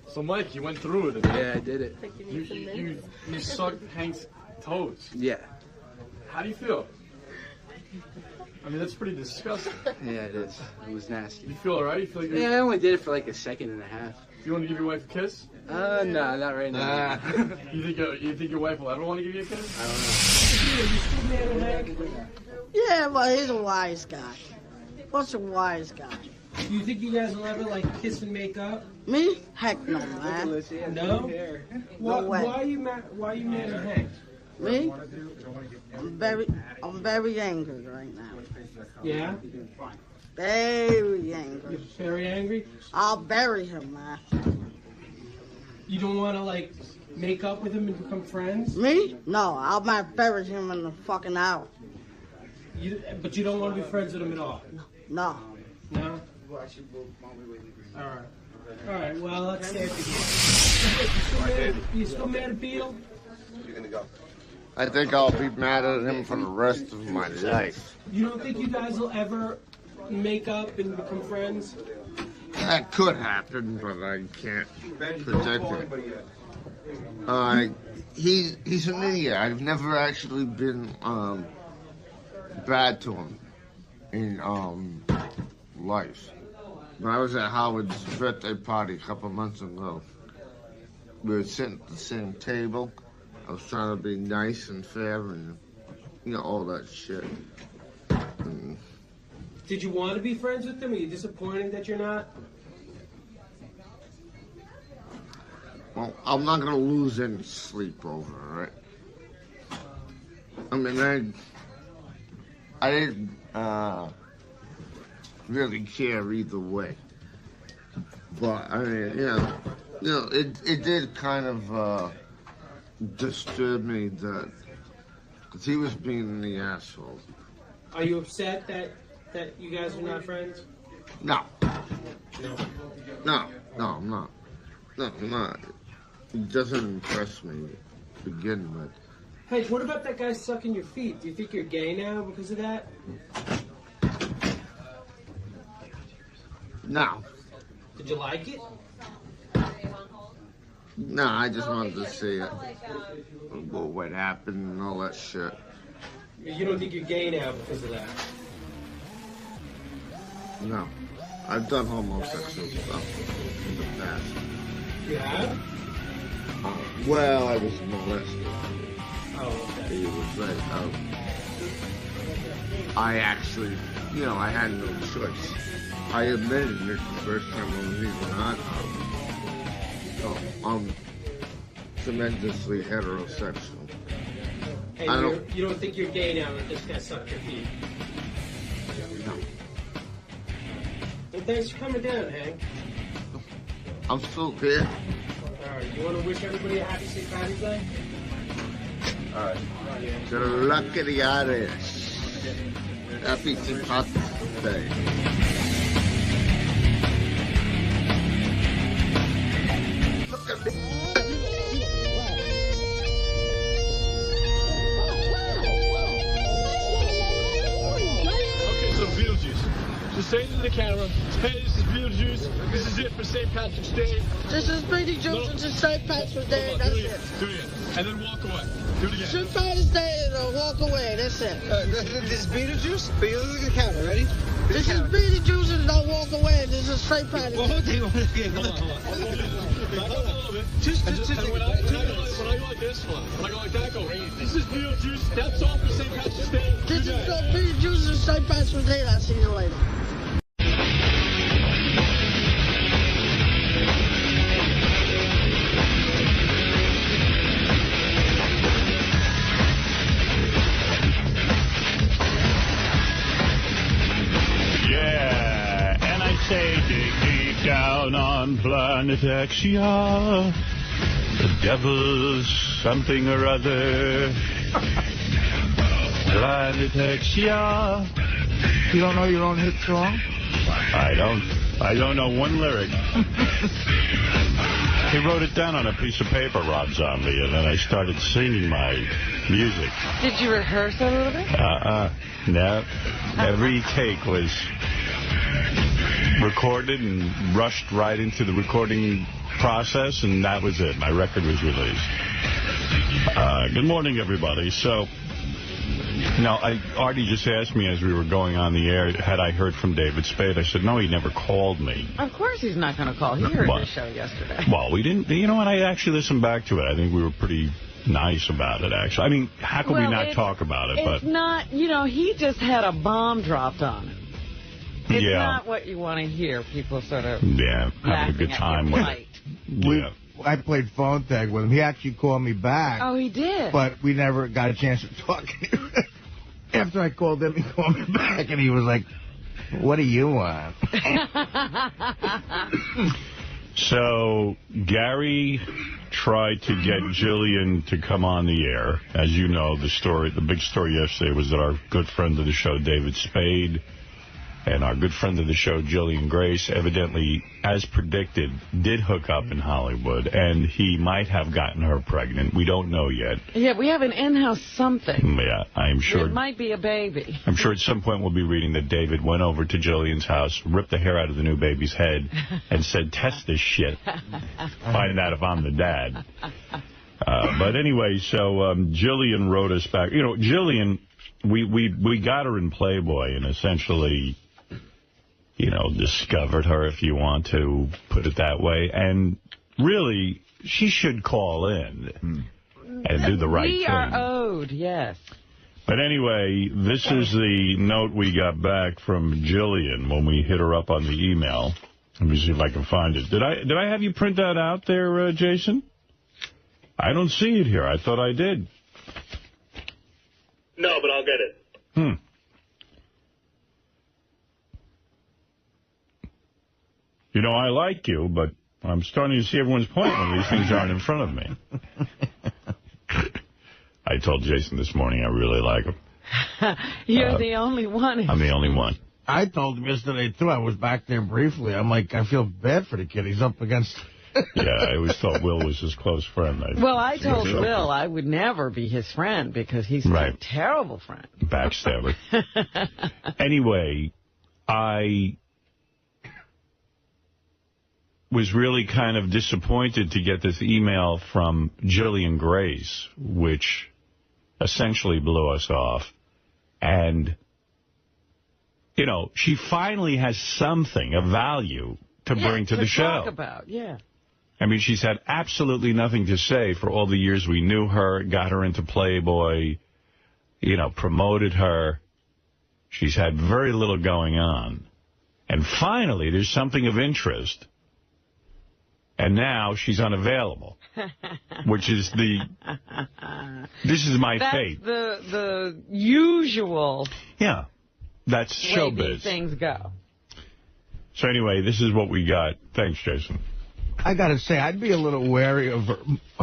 So, Mike, you went through with it. Yeah, I did it. You sucked Hank's toes. Yeah. How do you feel? I mean, that's pretty disgusting. Yeah, it is. It was nasty. You feel alright? You feel like Yeah, I only did it for like a second and a half. You want to give your wife a kiss? No, not right now. You think your wife will ever want to give you a kiss? I don't know. Yeah, but he's a wise guy. What's a wise guy? Do you think you guys will ever like kiss and make up? Me? Heck no, man. No. Why, No way. why are you mad? Why are you mad at Hank? Me? I'm very angry right now. Yeah. Very angry. You're very angry. I'll bury him, man. You don't want to like make up with him and become friends? Me? No, I might bury him in the fucking hour. But you don't want to be friends with him at all? No. No? Alright. Alright, well, let's say it again. You still mad at Beetle? You're gonna go. I think I'll be mad at him for the rest of my life. You don't think you guys will ever make up and become friends? That could happen, but I can't predict it. He's an idiot. I've never actually been bad to him in life. When I was at Howard's birthday party a couple months ago, we were sitting at the same table. I was trying to be nice and fair and, all that shit. And Did you want to be friends with him? Are you disappointed that you're not? well, I'm not gonna lose any sleep over it. I mean, I didn't really care either way. But I mean, it did kind of disturb me that because he was being the asshole. Are you upset that you guys are not friends? No, No. I'm not. No, I'm not. It doesn't impress me to begin with. Hey, what about that guy sucking your feet? Do you think you're gay now because of that? No. Did you like it? No, I just wanted to see it. What happened and all that shit. You don't think you're gay now because of that? No. I've done homosexual stuff in the past. You have? Well, I was molested. Oh, okay. He was like, I actually, I had no choice. I admitted it the first time I was even on. So I'm tremendously heterosexual. Hey, I don't. you don't think you're gay now and this guy sucked your feet? No. Well, thanks for coming down, Hank. I'm still here. All right, you want to wish everybody a happy St. Patty's Day? All right. To the luck of the artist. Happy St. Patrick's Day. Okay, so Beetlejuice. Just say to the camera, hey, this is Beetlejuice. This is it for St. Patrick's Day. This is Beetlejuice and it's St. Patrick's Day. That's it. Do it again. And then walk away. Do it again. St. Patrick's Day and walk away. That's it. This is Beetlejuice? But you look at the camera, ready? This is Beetlejuice and don't walk away. This is St. Patrick's Well, Day. hold on. Just when I go like this, when I go like that, go, this is Beetlejuice. That's all for St. Patrick's Day. This is Beetlejuice and St. Patrick's Day. I'll see you later. Deep down on planet Exia, the devil's something or other. Planet Exia. You don't know your own hit song? I don't know one lyric. He wrote it down on a piece of paper, Rob Zombie, and then I started singing my music. Did you rehearse a little bit? No. Every take was recorded and rushed right into the recording process, and that was it. My record was released. Good morning, everybody. So, Artie just asked me as we were going on the air, had I heard from David Spade? I said, no, he never called me. Of course he's not going to call. He heard the show yesterday. Well, we didn't. You know what? I actually listened back to it. I think we were pretty nice about it, actually. I mean, how could we not talk about it? It's not, he just had a bomb dropped on him. It's not what you want to hear. People sort of having a good time with it. I played phone tag with him. He actually called me back. Oh, he did? But we never got a chance to talk. After I called him, he called me back, and he was like, what do you want? So, Gary tried to get Jillian to come on the air. As you know, the big story yesterday was that our good friend of the show, David Spade, and our good friend of the show, Jillian Grace, evidently, as predicted, did hook up in Hollywood, and he might have gotten her pregnant. We don't know yet. Yeah, we have an in-house something. Yeah, I'm sure. It might be a baby. I'm sure at some point we'll be reading that David went over to Jillian's house, ripped the hair out of the new baby's head, and said, test this shit. Find out if I'm the dad. But anyway, so Jillian wrote us back. Jillian, we got her in Playboy and essentially, discovered her, if you want to put it that way. And really, she should call in and do the right thing. We are owed, yes. But anyway, this is the note we got back from Jillian when we hit her up on the email. Let me see if I can find it. Did I have you print that out there, Jason? I don't see it here. I thought I did. No, but I'll get it. I like you, but I'm starting to see everyone's point when these things aren't in front of me. I told Jason this morning I really like him. You're the only one. I'm the only one. I told him yesterday, too. I was back there briefly. I'm like, I feel bad for the kid. He's up against... Yeah, I always thought Will was his close friend. I told Will I would never be his friend because he's a terrible friend. Backstabber. Anyway, I was really kind of disappointed to get this email from Jillian Grace, which essentially blew us off. And, she finally has something of value to bring to the show. Talk about, I mean, she's had absolutely nothing to say for all the years we knew her, got her into Playboy, promoted her. She's had very little going on. And finally, there's something of interest. And now she's unavailable, which is this is my fate. That's the usual. Yeah, that's showbiz. Things go. So anyway, this is what we got. Thanks, Jason. I got to say, I'd be a little wary of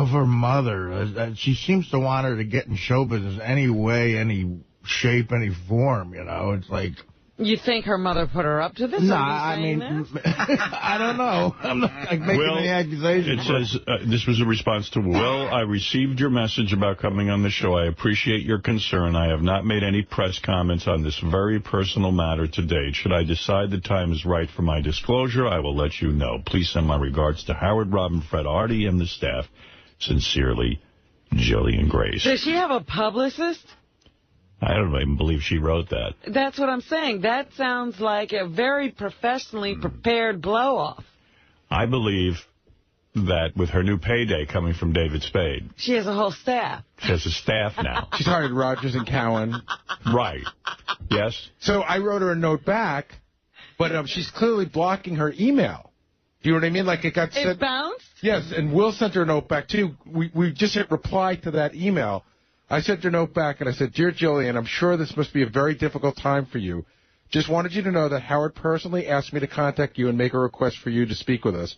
her mother. She seems to want her to get in show business any way, any shape, any form, you know. It's like... You think her mother put her up to this? No, I mean, I don't know. I'm not making any accusations. It says, this was a response to, Will, I received your message about coming on the show. I appreciate your concern. I have not made any press comments on this very personal matter to date. Should I decide the time is right for my disclosure, I will let you know. Please send my regards to Howard, Robin, Fred, Artie, and the staff. Sincerely, Jillian Grace. Does she have a publicist? I don't even believe she wrote that. That's what I'm saying. That sounds like a very professionally prepared blow-off. I believe that with her new payday coming from David Spade. She has a whole staff. She has a staff now. She's hired Rogers and Cowan. Right. Yes. So I wrote her a note back, but she's clearly blocking her email. Do you know what I mean? Like it got sent. It bounced? Yes, and Will sent her a note back, too. We just hit reply to that email. I sent her a note back, and I said, Dear Jillian, I'm sure this must be a very difficult time for you. Just wanted you to know that Howard personally asked me to contact you and make a request for you to speak with us.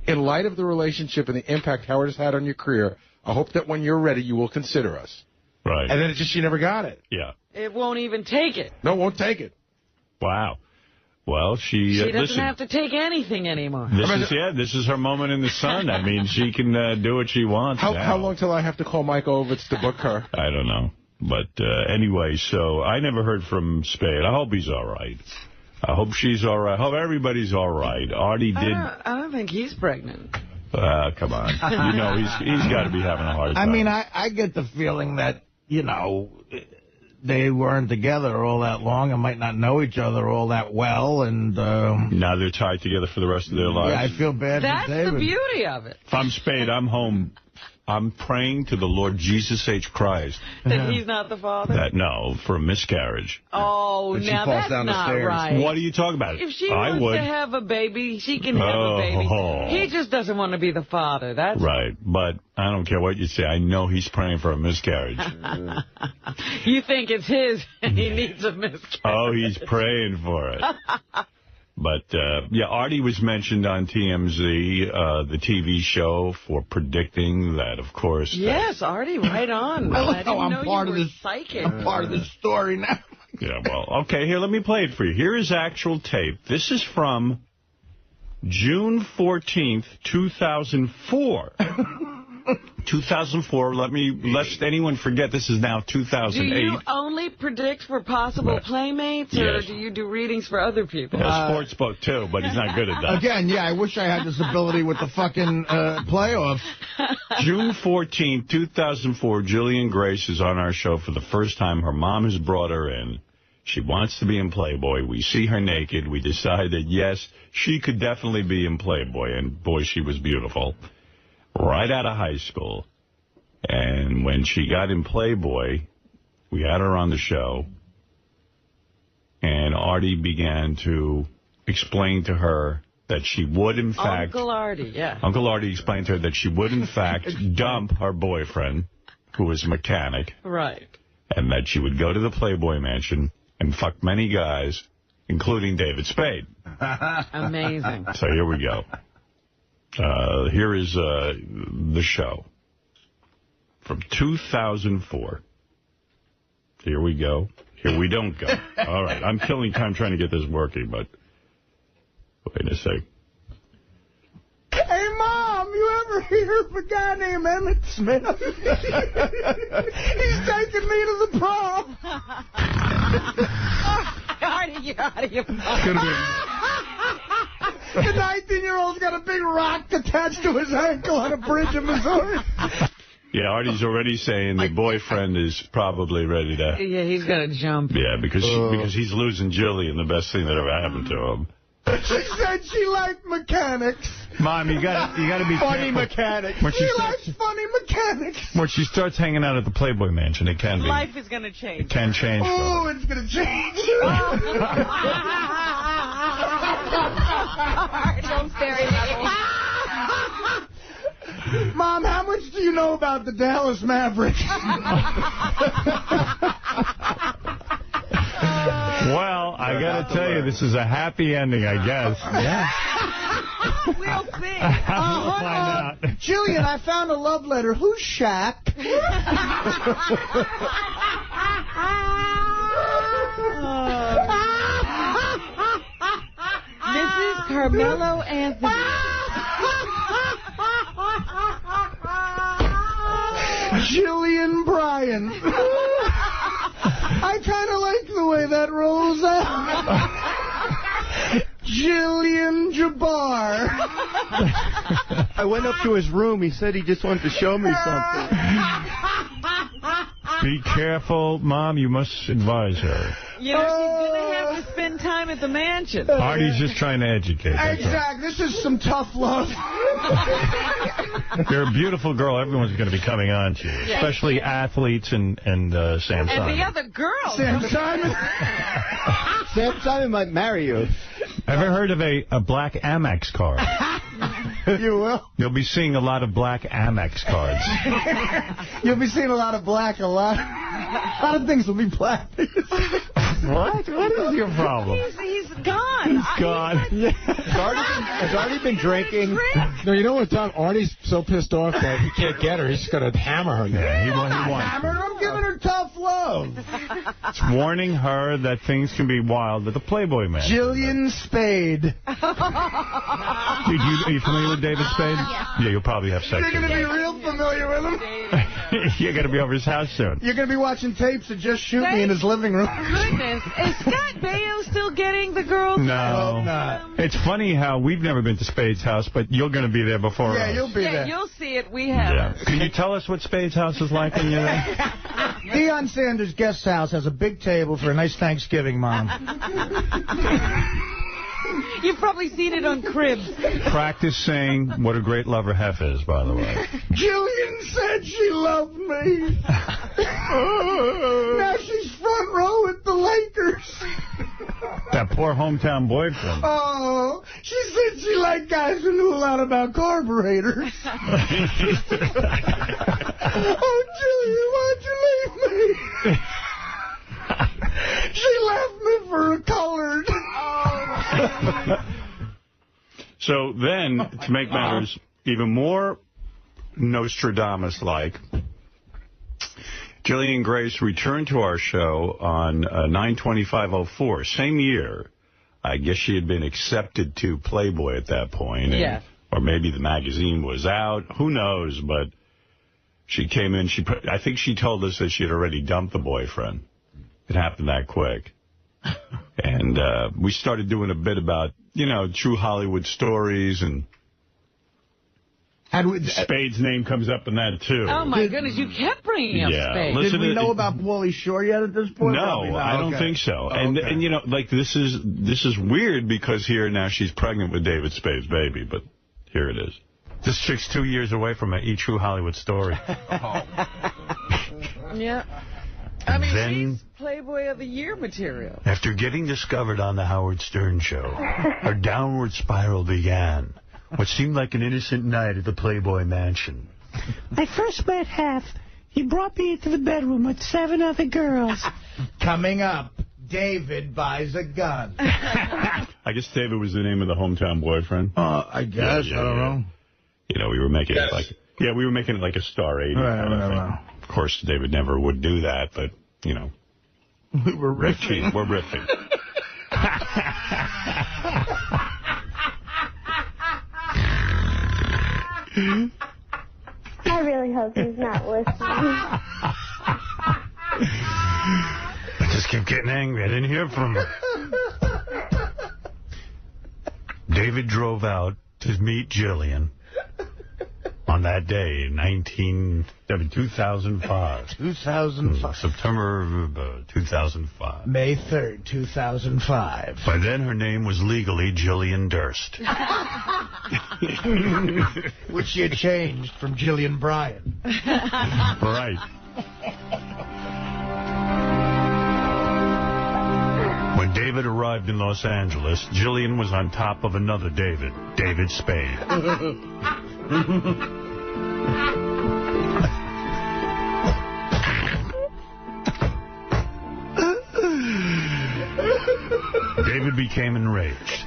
In light of the relationship and the impact Howard has had on your career, I hope that when you're ready, you will consider us. Right. And then she never got it. Yeah. It won't even take it. No, it won't take it. Wow. Well, she doesn't have to take anything anymore. This is her moment in the sun. I mean, she can do what she wants. How long till I have to call Mike Ovitz to book her? I don't know. But anyway, so I never heard from Spade. I hope he's all right. I hope she's all right. I hope everybody's all right. Artie did... I don't think he's pregnant. Come on. You know, he's got to be having a hard time. I mean, I get the feeling that, you know... They weren't together all that long and might not know each other all that well. And now they're tied together for the rest of their lives. Yeah, I feel bad for David. That's the beauty of it. If I'm Spade, I'm home. I'm praying to the Lord Jesus H. Christ. That he's not the father? No, for a miscarriage. Oh, now that's not right. What are you talking about? If she wants to have a baby, she can have a baby. He just doesn't want to be the father. That's right. But I don't care what you say. I know he's praying for a miscarriage. You think it's his and he needs a miscarriage. Oh, he's praying for it. But, yeah, Artie was mentioned on TMZ, the TV show, for predicting that, of course. Yes, Artie, right on. I didn't know I'm part you of were this. psychic. I'm part of this story now. Yeah, well, okay, here, let me play it for you. Here is actual tape. This is from June 14th, 2004. 2004, lest anyone forget, this is now 2008. Do you only predict for possible playmates, or do you do readings for other people? Sports book, too, but he's not good at that. Again, yeah, I wish I had this ability with the fucking playoffs. June 14th, 2004, Jillian Grace is on our show for the first time. Her mom has brought her in. She wants to be in Playboy. We see her naked. We decide that, yes, she could definitely be in Playboy, and boy, she was beautiful. Right out of high school. And when she got in Playboy, we had her on the show, and Artie began to explain to her that she would, in fact... Uncle Artie, yeah. Uncle Artie explained to her that she would, in fact, dump her boyfriend, who was a mechanic. Right. And that she would go to the Playboy mansion and fuck many guys, including David Spade. Amazing. So here we go. Here is the show from 2004. Here we go. Here we don't go. All right. I'm killing time trying to get this working, but wait a sec. Hey, Mom, you ever hear of a guy named Emmett Smith? He's taking me to the prom. Artie, you're out of your mind. The 19-year-old's got a big rock attached to his ankle on a bridge in Missouri. Yeah, Artie's already saying the boyfriend is probably ready to... Yeah, he's going to jump. Yeah, because he's losing Jillian, the best thing that ever happened to him. She said she liked mechanics. Mom, you gotta be funny careful. mechanics. When She likes funny mechanics. When she starts hanging out at the Playboy Mansion, it can be. Life is going to change. It can change. Oh, it's going to change. Don't bury me. Mom, how much do you know about the Dallas Mavericks? Well, I got to tell you, this is a happy ending, I guess. Yeah. We'll see. We'll find out. Jillian, I found a love letter. Who's Shaq? Mrs. Carmelo Anthony. Jillian Bryan. I kind of like the way that rolls out. Jillian Jabbar. I went up to his room. He said he just wanted to show me something. Be careful, Mom. You must advise her. You know, she's going to have to spend time at the mansion. Artie's just trying to educate. Exactly. This is some tough love. You're a beautiful girl. Everyone's going to be coming on to you, especially athletes and Sam Simon. And the other girl. Sam Simon. Sam Simon might marry you. Ever heard of a black Amex card? You will. You'll be seeing a lot of black Amex cards. You'll be seeing a lot of black, a lot of things will be black. What? What is your problem? He's gone. He's gone. Has Artie been drinking? No, you know what, Tom? Artie's so pissed off that he can't get her. He's just going to hammer her. Yeah, he wants. I'm giving her tough love. It's warning her that things can be wild at the Playboy Mansion. Jillian Spade. Are you familiar with David Spade? Yeah, you'll probably have sex You're going to be real familiar with him. You're going to be over his house soon. You're going to be watching tapes of Just Shoot Me in his living room. Goodness. Is Scott Baio still getting the girls? No. It's funny how we've never been to Spade's house, but you're going to be there before us. Yeah, you'll be there. You'll see it. We have. Can you tell us what Spade's house is like when you're there? Deion Sanders' guest house has a big table for a nice Thanksgiving, Mom. You've probably seen it on Cribs. Practice saying what a great lover Hef is, by the way. Jillian said she loved me. Now she's front row at the Lakers. That poor hometown boyfriend. Oh, she said she liked guys who knew a lot about carburetors. Oh, Jillian, why'd you leave me? She left me for a colored. So then, to make matters even more Nostradamus-like, Jillian Grace returned to our show on 9/25/04, same year. I guess she had been accepted to Playboy at that point. Yes. Or maybe the magazine was out. Who knows? But she came in. I think she told us that she had already dumped the boyfriend. It happened that quick. And we started doing a bit about, true Hollywood stories, and Spade's name comes up in that, too. Oh, my goodness. You kept bringing up Spade. Did we know about Pauly Shore yet at this point? No, I don't think so. And this is weird because here now she's pregnant with David Spade's baby, but here it is. This chick's 2 years away from an E! True Hollywood story. Yeah. I mean, she's Playboy of the Year material. After getting discovered on the Howard Stern show, her downward spiral began. What seemed like an innocent night at the Playboy Mansion. I first met Hef. He brought me into the bedroom with 7 other girls. Coming up, David buys a gun. I guess David was the name of the hometown boyfriend. I guess. Yeah, I don't know. We were making it like... Yeah, we were making it like a Star 80 kind of thing. Of course, David never would do that, but, We were riffing. We're riffing. I really hope he's not listening. I just kept getting angry. I didn't hear from her. David drove out to meet Jillian On that day, 2005. 2005. September 2005. May 3rd, 2005. By then, her name was legally Jillian Durst. Which she had changed from Jillian Bryan. Right. When David arrived in Los Angeles, Jillian was on top of another David, David Spade. David became enraged.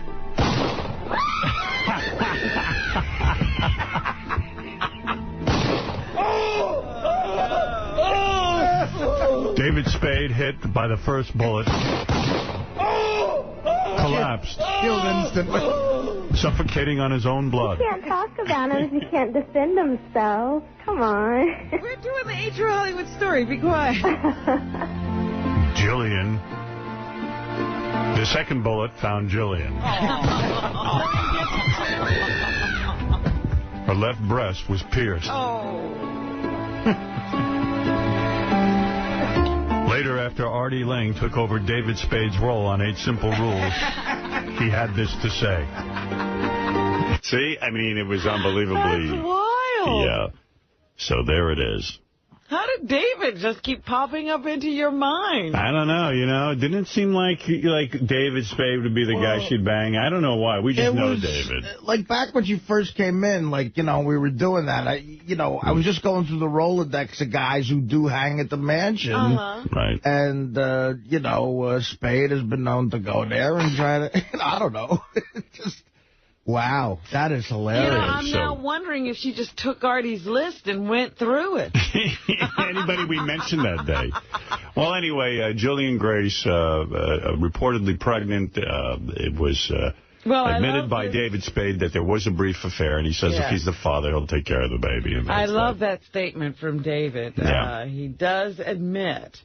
David Spade, hit by the first bullet, collapsed. Killed instantly. Suffocating on his own blood. You can't talk about him if you can't defend himself. Come on. We're doing the H.R. Hollywood story. Be quiet. Jillian. The second bullet found Jillian. Her left breast was pierced. Later, after Artie Lang took over David Spade's role on 8 Simple Rules, he had this to say. See? I mean, it was unbelievably... That's wild. Yeah. So there it is. How did David just keep popping up into your mind? I don't know, It didn't seem like David Spade would be the guy she'd bang. I don't know why. We just know David. Like, back when you first came in, we were doing that. I was just going through the Rolodex of guys who do hang at the mansion. Right. And, Spade has been known to go there and try to, I don't know. Just... Wow, that is hilarious. I'm now wondering if she just took Artie's list and went through it. Anybody we mentioned that day. Well, anyway, Jillian Grace, reportedly pregnant. It was admitted by David Spade that there was a brief affair, and he says if he's the father, he'll take care of the baby. And I love that statement from David. Yeah. He does admit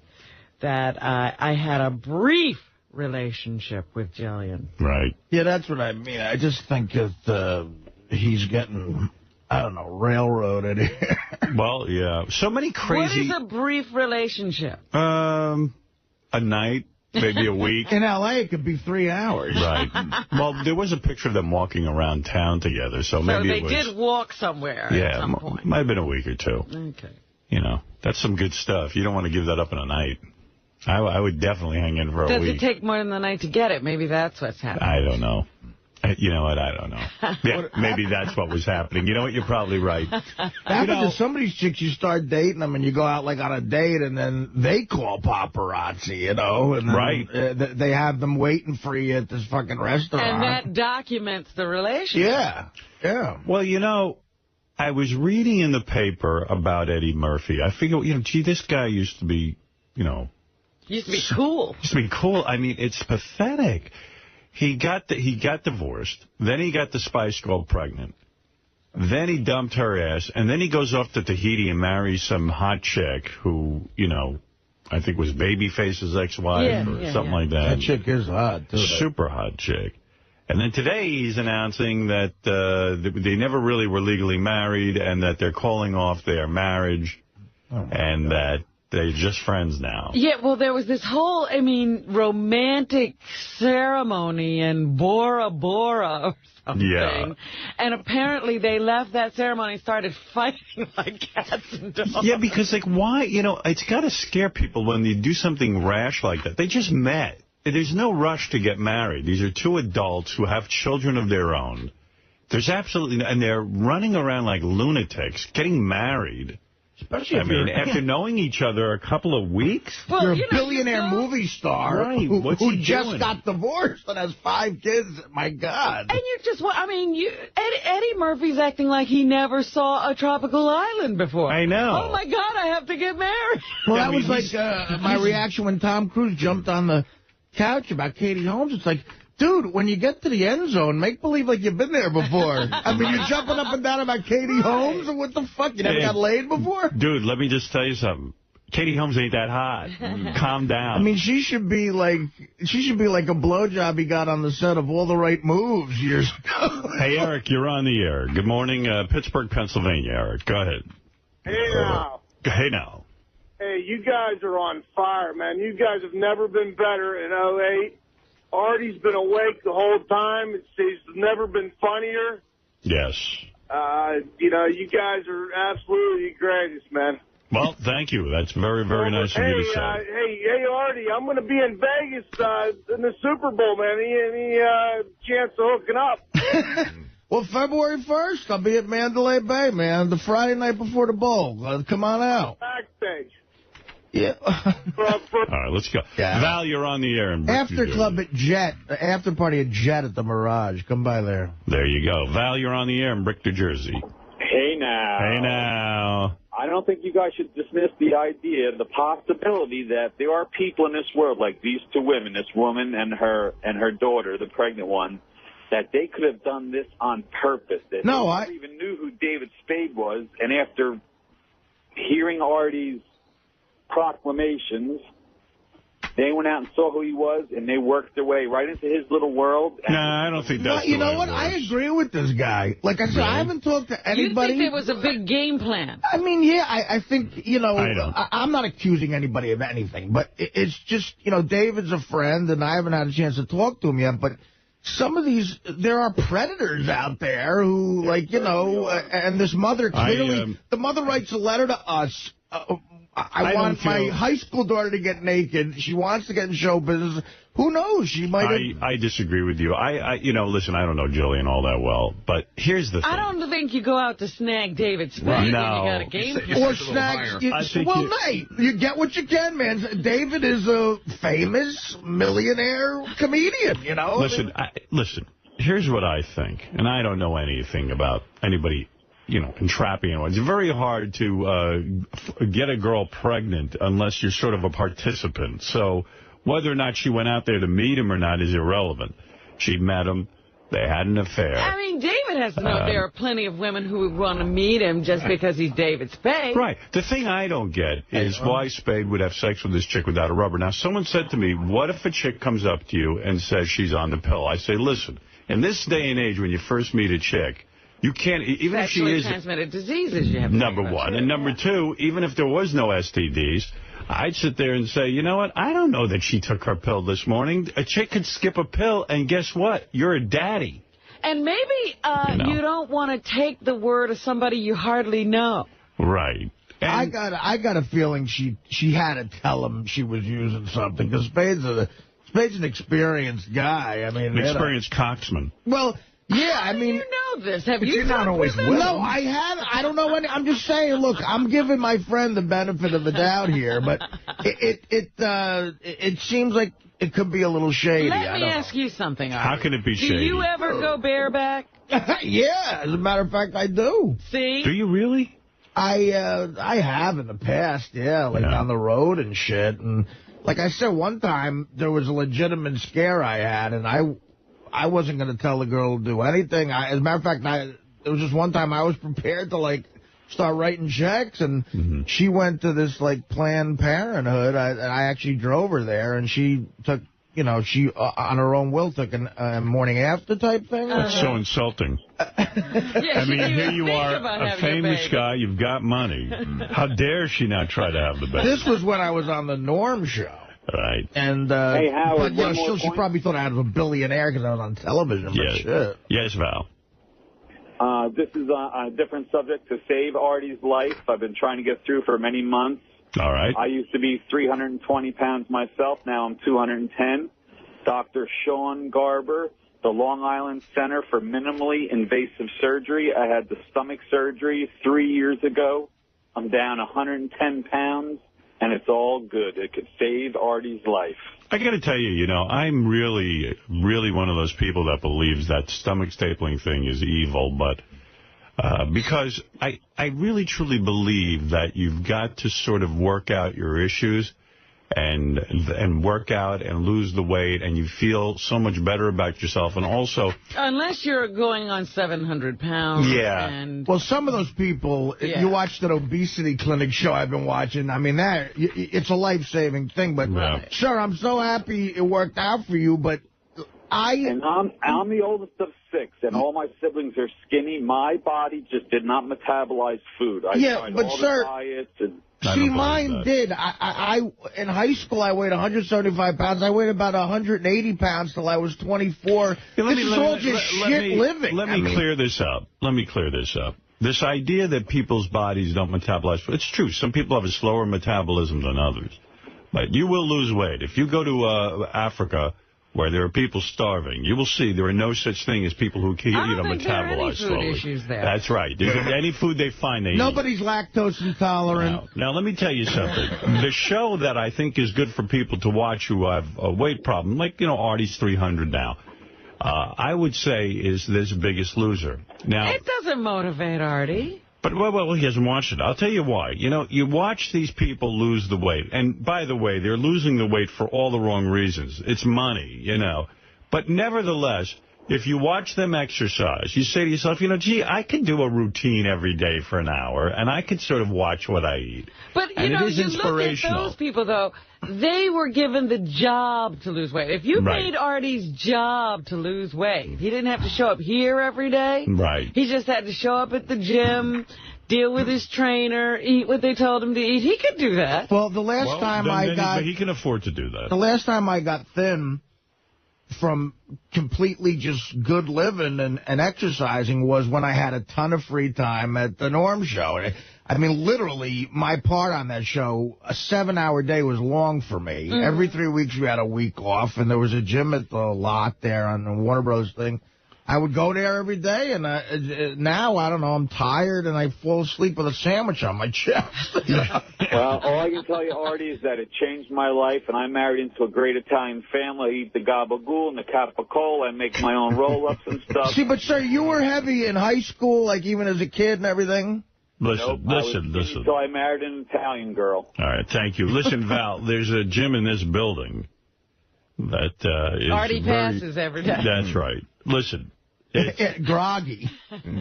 that I had a brief relationship with Jillian. Right. Yeah, that's what I mean. I just think that he's getting, I don't know, railroaded here. Well, yeah. So many crazy... What is a brief relationship? A night, maybe a week. In L.A., it could be 3 hours. Right. Well, there was a picture of them walking around town together, so maybe it was... So they did walk somewhere at some point. Might have been a week or two. Okay. That's some good stuff. You don't want to give that up in a night. I would definitely hang in for a week. Does it take more than the night to get it? Maybe that's what's happening. I don't know. You know what? I don't know. Yeah, maybe that's what was happening. You know what? You're probably right. To some of these chicks, you start dating them and you go out on a date and then they call paparazzi, and then right. They have them waiting for you at this fucking restaurant. And that documents the relationship. Yeah. Well, I was reading in the paper about Eddie Murphy. I figured, this guy used to be, Used to be cool. I mean, it's pathetic. He got divorced. Then he got the Spice Girl pregnant. Then he dumped her ass. And then he goes off to Tahiti and marries some hot chick who, I think was Babyface's ex-wife or something like that. That chick is hot, too. Super hot chick. And then today he's announcing that they never really were legally married and that they're calling off their marriage and that they're just friends now. Yeah, well, there was this whole, romantic ceremony in Bora Bora or something. Yeah. And apparently they left that ceremony and started fighting like cats and dogs. Yeah, because, why? It's got to scare people when you do something rash like that. They just met. There's no rush to get married. These are two adults who have children of their own. There's absolutely... And they're running around like lunatics, getting married. Especially after knowing each other a couple of weeks. Well, you're a billionaire movie star who just got divorced and has 5 kids. My God. And you're just, Eddie Murphy's acting like he never saw a tropical island before. I know. Oh, my God, I have to get married. Well, that was like my reaction when Tom Cruise jumped on the couch about Katie Holmes. It's like, dude, when you get to the end zone, make believe like you've been there before. You're jumping up and down about Katie Holmes, or what the fuck? You never got laid before? Dude, let me just tell you something. Katie Holmes ain't that hot. Calm down. I mean, she should be like a blowjob he got on the set of All the Right Moves years ago. Hey, Eric, you're on the air. Good morning, Pittsburgh, Pennsylvania, Eric. Go ahead. Hey, now. Hey, now. Hey, you guys are on fire, man. You guys have never been better in 08. Artie's been awake the whole time. He's never been funnier. Yes. You guys are absolutely the greatest, man. Well, thank you. That's very, very nice of you to say. Hey, Artie, I'm going to be in Vegas in the Super Bowl, man. Any chance of hooking up? Well, February 1st, I'll be at Mandalay Bay, man, the Friday night before the bowl. Come on out. Backstage. Yeah. All right, let's go. Yeah. Val, you're on the air. After club at Jet, after party at Jet at the Mirage. Come by there. There you go. Val, you're on the air in Brick, New Jersey. Hey, now. Hey, now. I don't think you guys should dismiss the idea, the possibility that there are people in this world, like these two women, this woman and her daughter, the pregnant one, that they could have done this on purpose. That they never even knew who David Spade was, and after hearing Artie's proclamations, they went out and saw who he was, and they worked their way right into his little world. No, I don't think that's You know what? I agree with this guy. Like I said, I haven't talked to anybody. You think there was a big game plan? I mean, yeah, I think, I'm not accusing anybody of anything, but it's just, David's a friend, and I haven't had a chance to talk to him yet, but some of these, there are predators out there who, and this mother clearly, the mother writes a letter to us. I want my high school daughter to get naked. She wants to get in show business. Who knows? She might have... I disagree with you. Listen, I don't know Jillian all that well, but here's the thing. I don't think you go out to snag David Spade when you got a game plan. Or snag... Nate, you get what you can, man. David is a famous millionaire comedian, Listen, here's what I think, and I don't know anything about anybody... entrapping anyone. It's very hard to get a girl pregnant unless you're sort of a participant. So whether or not she went out there to meet him or not is irrelevant. She met him. They had an affair. I mean, David has to know there are plenty of women who would want to meet him just because he's David Spade. Right. The thing I don't get is why Spade would have sex with this chick without a rubber. Now, someone said to me, what if a chick comes up to you and says she's on the pill? I say, listen, in this day and age when you first meet a chick, you can't, even if she is... transmitted diseases, you have number one. And number two, even if there was no STDs, I'd sit there and say, you know what, I don't know that she took her pill this morning. A chick could skip a pill, and guess what? You're a daddy. And maybe you don't want to take the word of somebody you hardly know. Right. And I got a feeling she had to tell him she was using something, because Spade's an experienced guy. I mean, an experienced coxman. Well... Yeah, I mean... you know this? Have you not always with No, I haven't. I don't know any... I'm just saying, look, I'm giving my friend the benefit of the doubt here, but it seems like it could be a little shady. Let me ask you something, Artie. How can it be shady? Do you ever go bareback? Yeah, as a matter of fact, I do. See? Do you really? I have in the past, on the road and shit. And like I said, one time, there was a legitimate scare I had, and I wasn't going to tell the girl to do anything. As a matter of fact, it was just one time I was prepared to, start writing checks, and she went to this, Planned Parenthood. I actually drove her there, and she took, she, on her own will, took a morning after type thing. That's so insulting. I mean, here you are, a famous guy, you've got money. How dare she not try to have the baby? This was when I was on the Norm show. Right. And, hey, Howard, but, she probably thought I was a billionaire because I was on television. Yes. Shit. Yes, Val. This is a different subject. To save Artie's life, I've been trying to get through for many months. All right. I used to be 320 pounds myself. Now I'm 210. Dr. Sean Garber, the Long Island Center for Minimally Invasive Surgery. I had the stomach surgery 3 years ago. I'm down 110 pounds. And it's all good. It could save Artie's life. I got to tell you, I'm really, really one of those people that believes that stomach stapling thing is evil, but because I really, truly believe that you've got to sort of work out your issues. and work out and lose the weight, and you feel so much better about yourself. And also, unless you're going on 700 pounds. Yeah. And well, some of those people, you watch that obesity clinic show I've been watching. I mean, it's a life-saving thing. But, sir, I'm so happy it worked out for you, but And I'm the oldest of 6, and all my siblings are skinny. My body just did not metabolize food. I tried all the diets and... See, mine did. I in high school, I weighed 175 pounds. I weighed about 180 pounds till I was 24. This is all just shit living. Let me clear this up. This idea that people's bodies don't metabolize food, it's true. Some people have a slower metabolism than others. But you will lose weight. If you go to Africa, where there are people starving, you will see there are no such thing as people who metabolize slowly. Issues there. That's right. Any food they find, they Nobody's lactose intolerant. Now, let me tell you something. The show that I think is good for people to watch who have a weight problem, like, Artie's 300 now, I would say is this Biggest Loser. Now, it doesn't motivate Artie. But, well, he hasn't watched it. I'll tell you why. You watch these people lose the weight. And, by the way, they're losing the weight for all the wrong reasons. It's money, But nevertheless, if you watch them exercise, you say to yourself, gee, I could do a routine every day for an hour, and I could sort of watch what I eat. But, it is you inspirational. look at those people, though, they were given the job to lose weight. If you made Artie's job to lose weight, he didn't have to show up here every day. Right. He just had to show up at the gym, deal with his trainer, eat what they told him to eat. He could do that. Well, the last time he can afford to do that. The last time I got thin from completely just good living and exercising was when I had a ton of free time at the Norm show. I mean, literally, my part on that show, a 7-hour day was long for me. Mm-hmm. Every 3 weeks we had a week off, and there was a gym at the lot there on the Warner Bros. Thing. I would go there every day, and now, I don't know, I'm tired, and I fall asleep with a sandwich on my chest. Well, all I can tell you, Artie, is that it changed my life, and I married into a great Italian family. I eat the gabagool and the capicola. I make my own roll-ups and stuff. See, but, sir, you were heavy in high school, like even as a kid and everything? Listen. So I married an Italian girl. All right, thank you. Listen, Val, there's a gym in this building that is Artie passes every day. That's right. Listen. Groggy.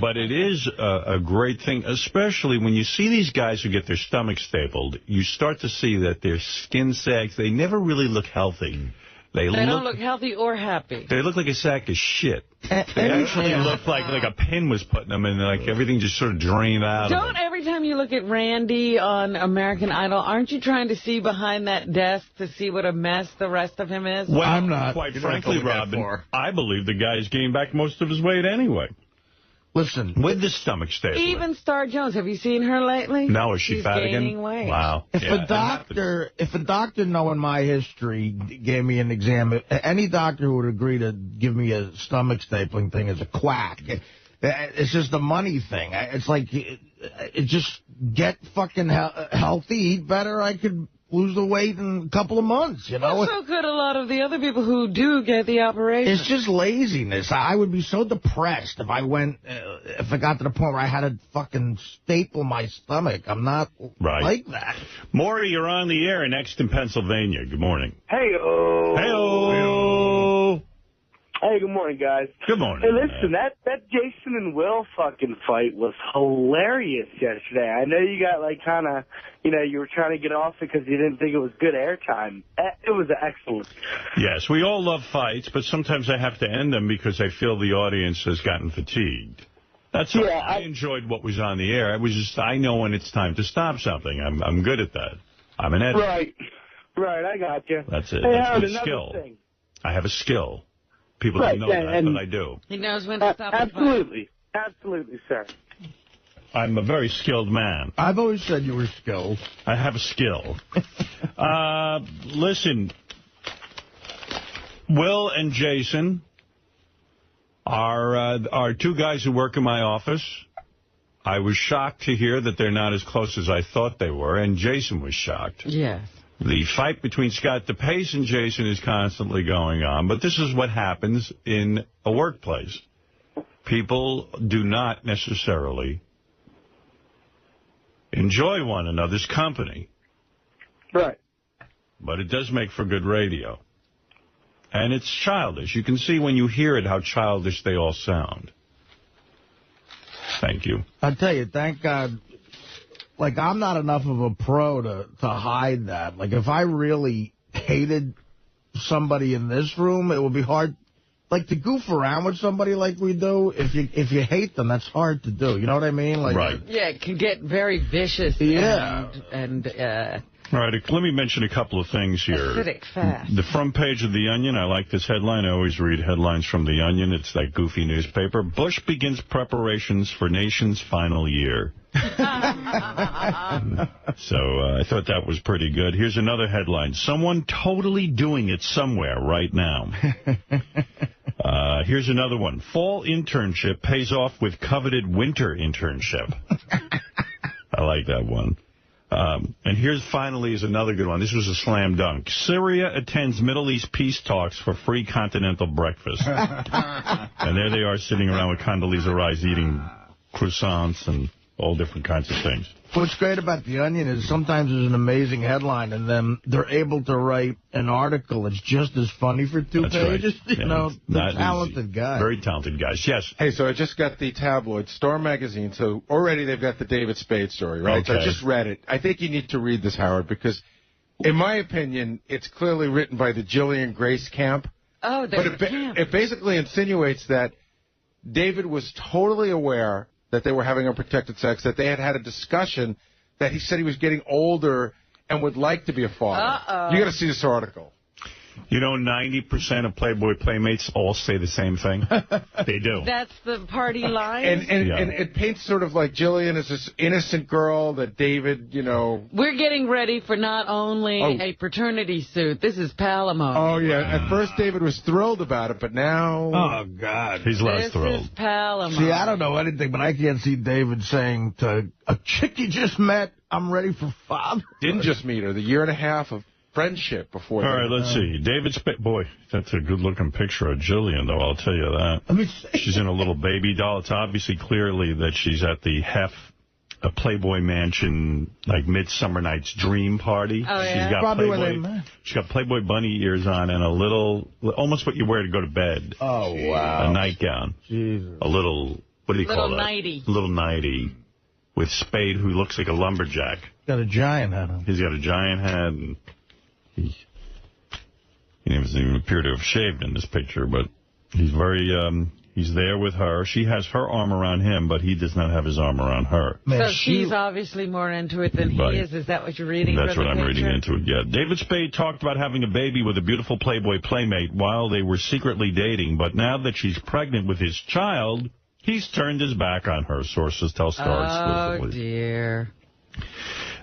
But it is a great thing, especially when you see these guys who get their stomachs stapled. You start to see that their skin sags. They never really look healthy. They don't look healthy or happy. They look like a sack of shit. They actually look like a pin was putting them in, like everything just sort of drained out of them. Every time you look at Randy on American Idol, aren't you trying to see behind that desk to see what a mess the rest of him is? Well, I'm not. Quite frankly, Robin, I believe the guy's gained back most of his weight anyway. Listen. With the stomach stapler. Even Star Jones. Have you seen her lately? No, is she She's fat again? Gaining weight. Wow. If a doctor knowing my history gave me an exam, any doctor who would agree to give me a stomach stapling thing is a quack. It's just a money thing. It's like, it just get fucking healthy, eat better. I could lose the weight in a couple of months, Well, so could a lot of the other people who do get the operation. It's just laziness. I would be so depressed if I got to the point where I had to fucking staple my stomach. I'm not like that. Maury, you're on the air next in Pennsylvania. Good morning. Hey-oh. Hey-oh. Hey, good morning, guys. Good morning. Hey, listen, that Jason and Will fucking fight was hilarious yesterday. I know you got, kind of, you were trying to get off it because you didn't think it was good airtime. It was excellent. Yes, we all love fights, but sometimes I have to end them because I feel the audience has gotten fatigued. That's all. I enjoyed what was on the air. It was just, I know when it's time to stop something. I'm good at that. I'm an editor. Right, I got you. That's it. Hey, That's my skill. Thing. I have a skill. People don't know that, but I do. He knows when to stop. Absolutely, sir. I'm a very skilled man. I've always said you were skilled. I have a skill. Listen, Will and Jason are two guys who work in my office. I was shocked to hear that they're not as close as I thought they were, and Jason was shocked. Yes. The fight between Scott DePace and Jason is constantly going on, but this is what happens in a workplace. People do not necessarily enjoy one another's company. Right. but it does make for good radio. And it's childish. You can see when you hear it how childish they all sound. Thank you. I tell you, thank God. Like, I'm not enough of a pro to hide that. Like, if I really hated somebody in this room, it would be hard. Like, to goof around with somebody like we do, if you hate them, that's hard to do. You know what I mean? Like, right. Yeah, it can get very vicious. Yeah. All right, let me mention a couple of things here. Acidic fast. The front page of The Onion, I like this headline. I always read headlines from The Onion. It's that goofy newspaper. Bush begins preparations for nation's final year. So I thought that was pretty good. Here's another headline. Someone totally doing it somewhere right now. Here's another one. Fall internship pays off with coveted winter internship. I like that one. And here's finally is another good one. This was a slam dunk. Syria attends Middle East peace talks for free continental breakfast. And there they are sitting around with Condoleezza Rice eating croissants and all different kinds of things. What's great about The Onion is sometimes there's an amazing headline, and then they're able to write an article that's just as funny for two pages. Right. You know, they're talented guys. Very talented guys. Yes. Hey, so I just got the tabloid, Star Magazine. So already they've got the David Spade story, right? Okay. So I just read it. I think you need to read this, Howard, because in my opinion, it's clearly written by the Jillian Grace camp. Oh, but it basically insinuates that David was totally aware that they were having unprotected sex, that they had had a discussion, that he said he was getting older and would like to be a father. Uh-oh. You got to see this article. You know, 90% of Playboy Playmates all say the same thing. They do. That's the party line? And it paints sort of like Jillian as this innocent girl that David, you know... We're getting ready for not only a paternity suit. This is Palamone. Oh, yeah. At first, David was thrilled about it, but now... Oh, God. He's less thrilled. This is Palamone. See, I don't know anything, but I can't see David saying to a chick you just met, I'm ready for father. Didn't just meet her. The year and a half of friendship before. All right, let's see. David Spade. Boy, that's a good-looking picture of Jillian, though, I'll tell you that. Let me see. She's in a little baby doll. It's obviously clearly that she's at the a Playboy Mansion, like Midsummer Night's Dream party. Oh, yeah? She's got Probably Playboy, where they met. she's got Playboy bunny ears on and a little, almost what you wear to go to bed. Oh, wow. A nightgown. Jesus. A little, what do you call that? Nightie. Little nightie. With Spade, who looks like a lumberjack. Got a giant head on. He's got a giant head, and he doesn't even appear to have shaved in this picture, but he's he's there with her. She has her arm around him, but he does not have his arm around her. Man, so she's obviously more into it than he is. Is that what you're reading? That's what I'm reading into it, yeah. David Spade talked about having a baby with a beautiful Playboy playmate while they were secretly dating, but now that she's pregnant with his child, he's turned his back on her, sources tell Star exclusively. Oh, dear.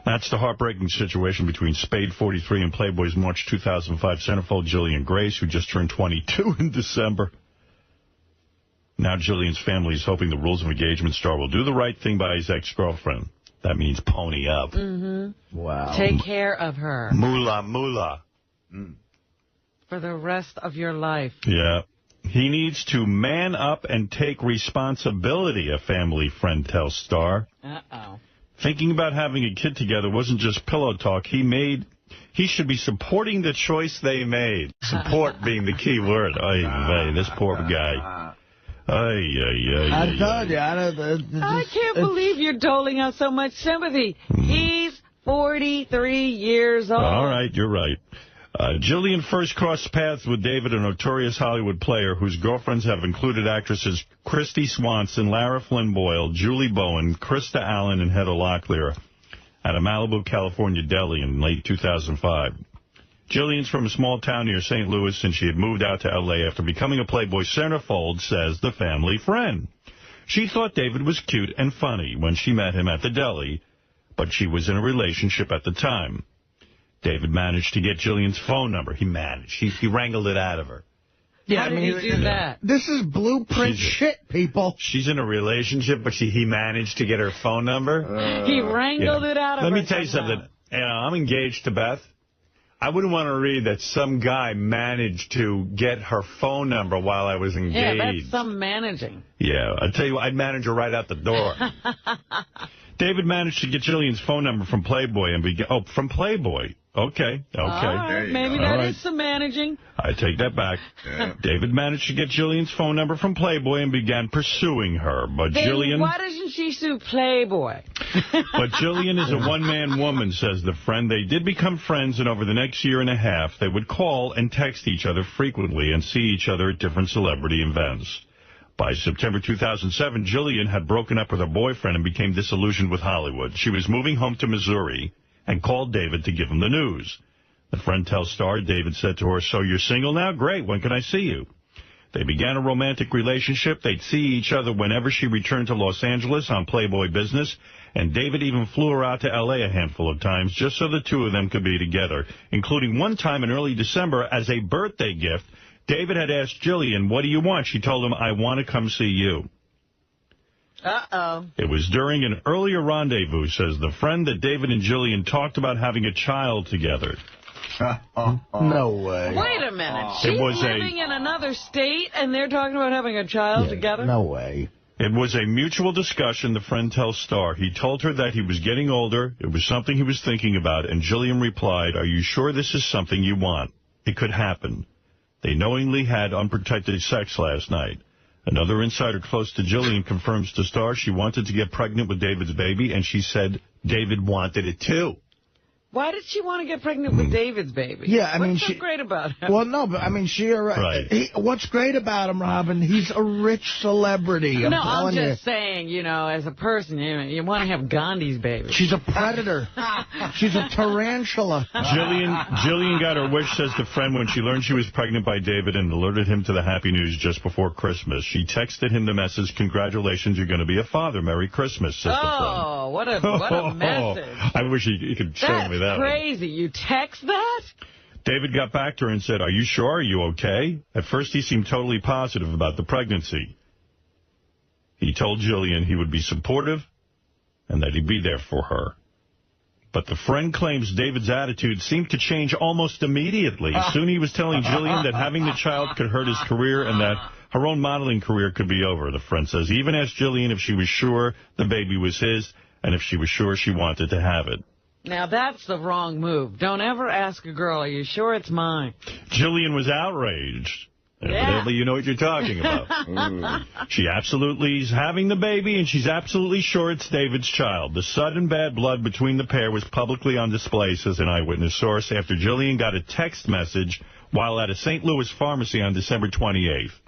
That's the heartbreaking situation between Spade, 43, and Playboy's March 2005 centerfold Jillian Grace, who just turned 22 in December. Now Jillian's family is hoping the rules of engagement Star will do the right thing by his ex-girlfriend. That means pony up. Mm-hmm. Wow. Take care of her. Moolah, moolah. For the rest of your life. Yeah. He needs to man up and take responsibility, a family friend tells Star. Uh-oh. Thinking about having a kid together wasn't just pillow talk. He should be supporting the choice they made. Support being the key word. Ay, this poor guy. I told you. I can't believe you're doling out so much sympathy. He's 43 years old. All right, you're right. Jillian first crossed paths with David, a notorious Hollywood player whose girlfriends have included actresses Christy Swanson, Lara Flynn Boyle, Julie Bowen, Krista Allen, and Heather Locklear at a Malibu, California deli in late 2005. Jillian's from a small town near St. Louis, and she had moved out to L.A. after becoming a Playboy centerfold, says the family friend. She thought David was cute and funny when she met him at the deli, but she was in a relationship at the time. David managed to get Jillian's phone number. He managed. He wrangled it out of her. Yeah, how did he do that? This is blueprint shit, people. She's in a relationship, but he managed to get her phone number. He wrangled it out of her. Let me tell you something. I'm engaged to Beth. I wouldn't want to read that some guy managed to get her phone number while I was engaged. Yeah, that's some managing. Yeah, I tell you what, I'd manage her right out the door. David managed to get Jillian's phone number from Playboy from Playboy. Okay. All right, maybe that is some managing. I take that back. Yeah. David managed to get Jillian's phone number from Playboy and began pursuing her. But Then Jillian... why doesn't she sue Playboy? But Jillian is a one-man woman, says the friend. They did become friends, and over the next year and a half, they would call and text each other frequently and see each other at different celebrity events. By September 2007, Jillian had broken up with her boyfriend and became disillusioned with Hollywood. She was moving home to Missouri and called David to give him the news. The friend tells Star, David said to her, "So you're single now? Great, when can I see you?" They began a romantic relationship. They'd see each other whenever she returned to Los Angeles on Playboy business, and David even flew her out to L.A. a handful of times just so the two of them could be together, including one time in early December as a birthday gift. David had asked Jillian, "What do you want?" She told him, "I want to come see you." Uh-oh. It was during an earlier rendezvous, says the friend, that David and Jillian talked about having a child together. No way. Wait a minute. She's living in another state, and they're talking about having a child together? No way. It was a mutual discussion, the friend tells Star. He told her that he was getting older, it was something he was thinking about, and Jillian replied, "Are you sure this is something you want? It could happen." They knowingly had unprotected sex last night. Another insider close to Jillian confirms to Star she wanted to get pregnant with David's baby, and she said David wanted it too. Why did she want to get pregnant with David's baby? Yeah, I mean, What's so great about him? Well, no, but I mean, what's great about him, Robin, he's a rich celebrity. I'm just saying, you know, as a person, you want to have Gandhi's baby. She's a predator. She's a tarantula. Jillian got her wish, says the friend, when she learned she was pregnant by David and alerted him to the happy news just before Christmas. She texted him the message, "Congratulations, you're going to be a father. Merry Christmas," says the friend. Oh, what a message. I wish he could show me that. That's crazy. You text that? David got back to her and said, "Are you sure? Are you okay?" At first, he seemed totally positive about the pregnancy. He told Jillian he would be supportive and that he'd be there for her. But the friend claims David's attitude seemed to change almost immediately. Soon he was telling Jillian that having the child could hurt his career and that her own modeling career could be over, the friend says. He even asked Jillian if she was sure the baby was his and if she was sure she wanted to have it. Now, that's the wrong move. Don't ever ask a girl, "Are you sure it's mine?" Jillian was outraged. Evidently, you know what you're talking about. She absolutely is having the baby, and she's absolutely sure it's David's child. The sudden bad blood between the pair was publicly on display, says an eyewitness source, after Jillian got a text message while at a St. Louis pharmacy on December 28th.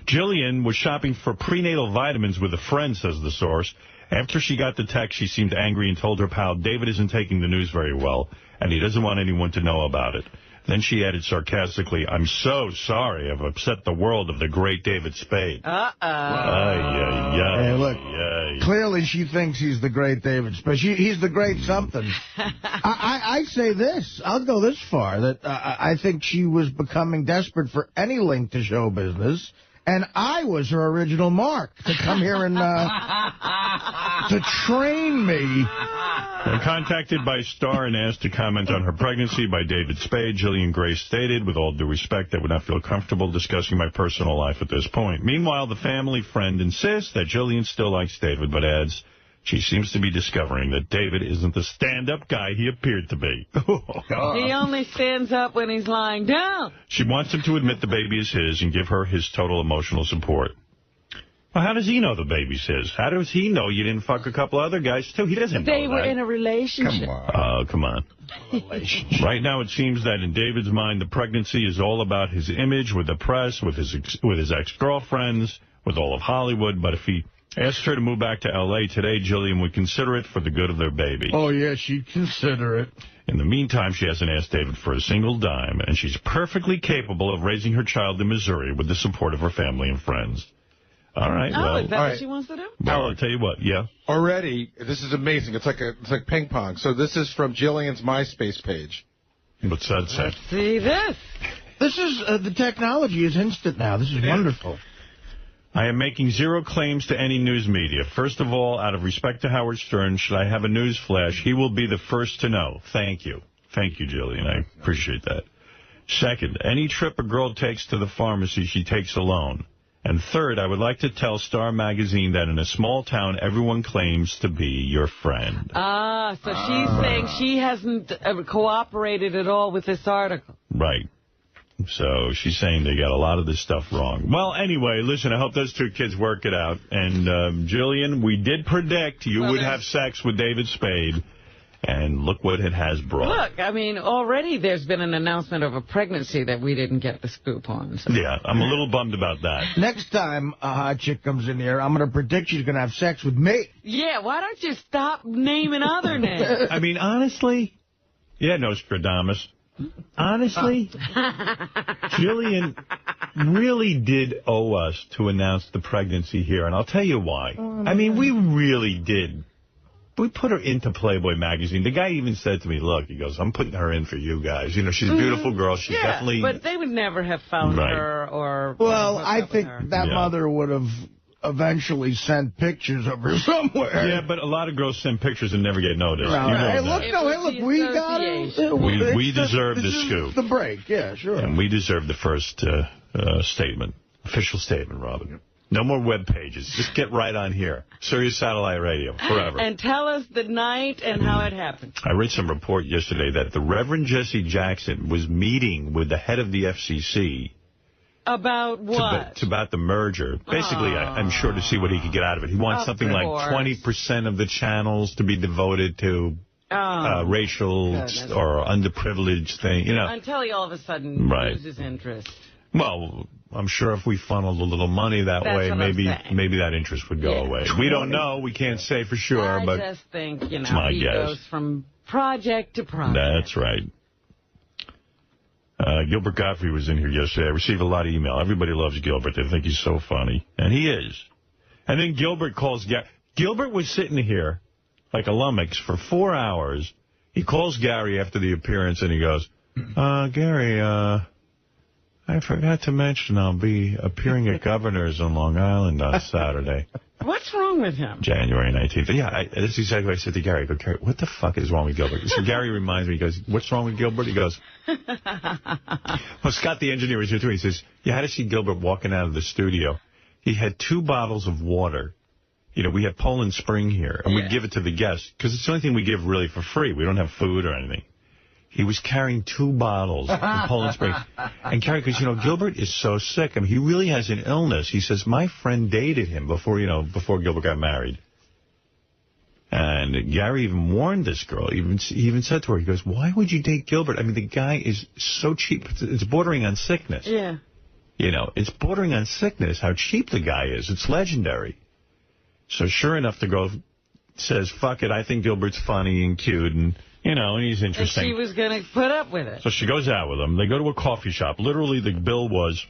Jillian was shopping for prenatal vitamins with a friend, says the source. After she got the text, she seemed angry and told her pal, "David isn't taking the news very well, and he doesn't want anyone to know about it." Then she added sarcastically, "I'm so sorry I've upset the world of the great David Spade." Hey, look, clearly she thinks he's the great David Spade. He's the great something. I say this. I'll go this far, that I think she was becoming desperate for any link to show business. And I was her original mark to come here and to train me. When contacted by Star and asked to comment on her pregnancy by David Spade, Jillian Grace stated, "With all due respect, I would not feel comfortable discussing my personal life at this point." Meanwhile, the family friend insists that Jillian still likes David, but adds she seems to be discovering that David isn't the stand-up guy he appeared to be. He only stands up when he's lying down. She wants him to admit the baby is his and give her his total emotional support. Well, how does he know the baby's his? How does he know you didn't fuck a couple other guys, too? He doesn't know They were in a relationship. Come on. Oh, come on. Right now, it seems that in David's mind, the pregnancy is all about his image with the press, with his ex-girlfriends, with all of Hollywood. But if he asked her to move back to L.A. today, Jillian would consider it for the good of their baby. Oh, yeah, she'd consider it. In the meantime, she hasn't asked David for a single dime, and she's perfectly capable of raising her child in Missouri with the support of her family and friends. All right. Oh, well, is that what she wants to do? Well, I'll tell you what, yeah. Already, this is amazing. It's like ping pong. So this is from Jillian's MySpace page. What's that say? See this? This is, the technology is instant now. This is wonderful. I am making zero claims to any news media. First of all, out of respect to Howard Stern, should I have a news flash, he will be the first to know. Thank you. Thank you, Jillian. I appreciate that. Second, any trip a girl takes to the pharmacy, she takes alone. And third, I would like to tell Star Magazine that in a small town, everyone claims to be your friend. So she's saying she hasn't cooperated at all with this article. Right. So she's saying they got a lot of this stuff wrong. Well, anyway, listen, I hope those two kids work it out. And, Jillian, we did predict you would have sex with David Spade. And look what it has brought. Look, I mean, already there's been an announcement of a pregnancy that we didn't get the scoop on. So. Yeah, I'm a little bummed about that. Next time a hot chick comes in here, I'm going to predict she's going to have sex with me. Yeah, why don't you stop naming other names? I mean, honestly, yeah, Nostradamus. Honestly, Jillian really did owe us to announce the pregnancy here, and I'll tell you why. I mean, we really did. We put her into Playboy magazine. The guy even said to me, look, he goes, I'm putting her in for you guys. You know, she's a beautiful girl. She's definitely... but they would never have found her or... Well, I think that mother would have eventually sent pictures of her somewhere. Yeah, but a lot of girls send pictures and never get noticed. Right. You know hey, that. look, we got it. We deserve the scoop. The break, yeah, sure. And we deserve the first statement. Official statement, Robin. No more web pages. Just get right on here. Sirius Satellite Radio, forever. And tell us the night and how it happened. I read some report yesterday that the Reverend Jesse Jackson was meeting with the head of the FCC. About what? About the merger. Basically, I'm sure to see what he could get out of it. He wants something like 20% of the channels to be devoted to racial or underprivileged thing. You know, until he all of a sudden loses interest. Well, I'm sure if we funneled a little money that way, maybe that interest would go away. We don't know. We can't say for sure. But I just think, he goes from project to project. That's right. Gilbert Gottfried was in here yesterday. I received a lot of email. Everybody loves Gilbert. They think he's so funny. And he is. And then Gilbert calls... Gilbert was sitting here like a lummox for 4 hours. He calls Gary after the appearance, and he goes, Gary, I forgot to mention I'll be appearing at Governor's on Long Island on Saturday. What's wrong with him? January 19th. Yeah, that's exactly what I said to Gary. I go, Gary, what the fuck is wrong with Gilbert? So Gary reminds me, he goes, what's wrong with Gilbert? He goes, well, Scott the engineer was here too. He says, you had to see Gilbert walking out of the studio. He had 2 bottles of water. You know, we have Poland Spring here, and we give it to the guests, because it's the only thing we give really for free. We don't have food or anything. He was carrying 2 bottles of Poland Spring. And Gary goes, Gilbert is so sick. I mean, he really has an illness. He says, my friend dated him before Gilbert got married. And Gary even warned this girl. He even said to her, he goes, why would you date Gilbert? I mean, the guy is so cheap. It's bordering on sickness. Yeah. It's bordering on sickness how cheap the guy is. It's legendary. So sure enough, the girl says, fuck it, I think Gilbert's funny and cute and... and he's interesting. And she was going to put up with it. So she goes out with him. They go to a coffee shop. Literally, the bill was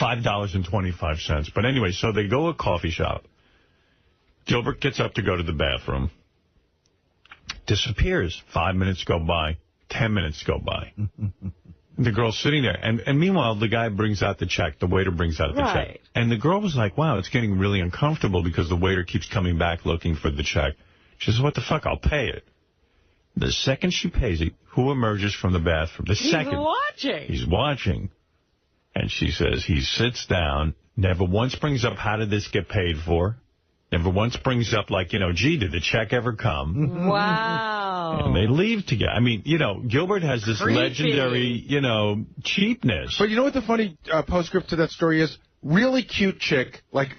$5.25. But anyway, so they go to a coffee shop. Gilbert gets up to go to the bathroom. Disappears. 5 minutes go by. 10 minutes go by. The girl's sitting there. And meanwhile, the guy brings out the check. The waiter brings out the check. And the girl was like, wow, it's getting really uncomfortable because the waiter keeps coming back looking for the check. She says, what the fuck? I'll pay it. The second she pays it, who emerges from the bathroom? He's watching. He's watching. And she says, he sits down, never once brings up, how did this get paid for? Never once brings up, like, gee, did the check ever come? Wow. And they leave together. I mean, Gilbert has this legendary, cheapness. But you know what the funny postscript to that story is? Really cute chick, like,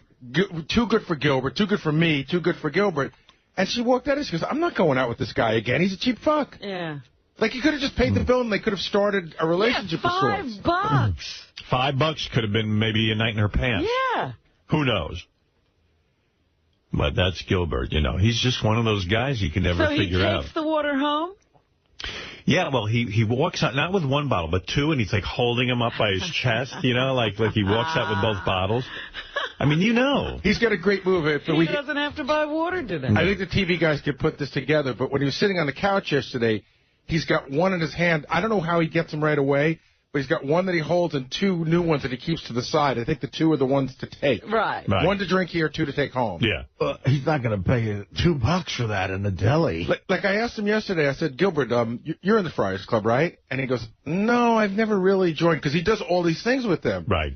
too good for Gilbert, too good for me, too good for Gilbert. And she walked out and she goes, I'm not going out with this guy again. He's a cheap fuck. Yeah. Like, he could have just paid the bill and they could have started a relationship of sorts. $5. $5 could have been maybe a night in her pants. Yeah. Who knows? But that's Gilbert, He's just one of those guys you can never figure out. So he takes the water home? Yeah, well, he walks out, not with 1 bottle, but 2, and he's, like, holding him up by his chest, like he walks out with both bottles. I mean, He's got a great move. He doesn't have to buy water today. I think the TV guys could put this together, but when he was sitting on the couch yesterday, he's got one in his hand. I don't know how he gets them right away, but he's got one that he holds and 2 new ones that he keeps to the side. I think the 2 are the ones to take. Right. 1 to drink here, 2 to take home. Yeah. He's not going to pay you $2 for that in the deli. Like I asked him yesterday, I said, Gilbert, you're in the Friars Club, right? And he goes, no, I've never really joined, because he does all these things with them. Right.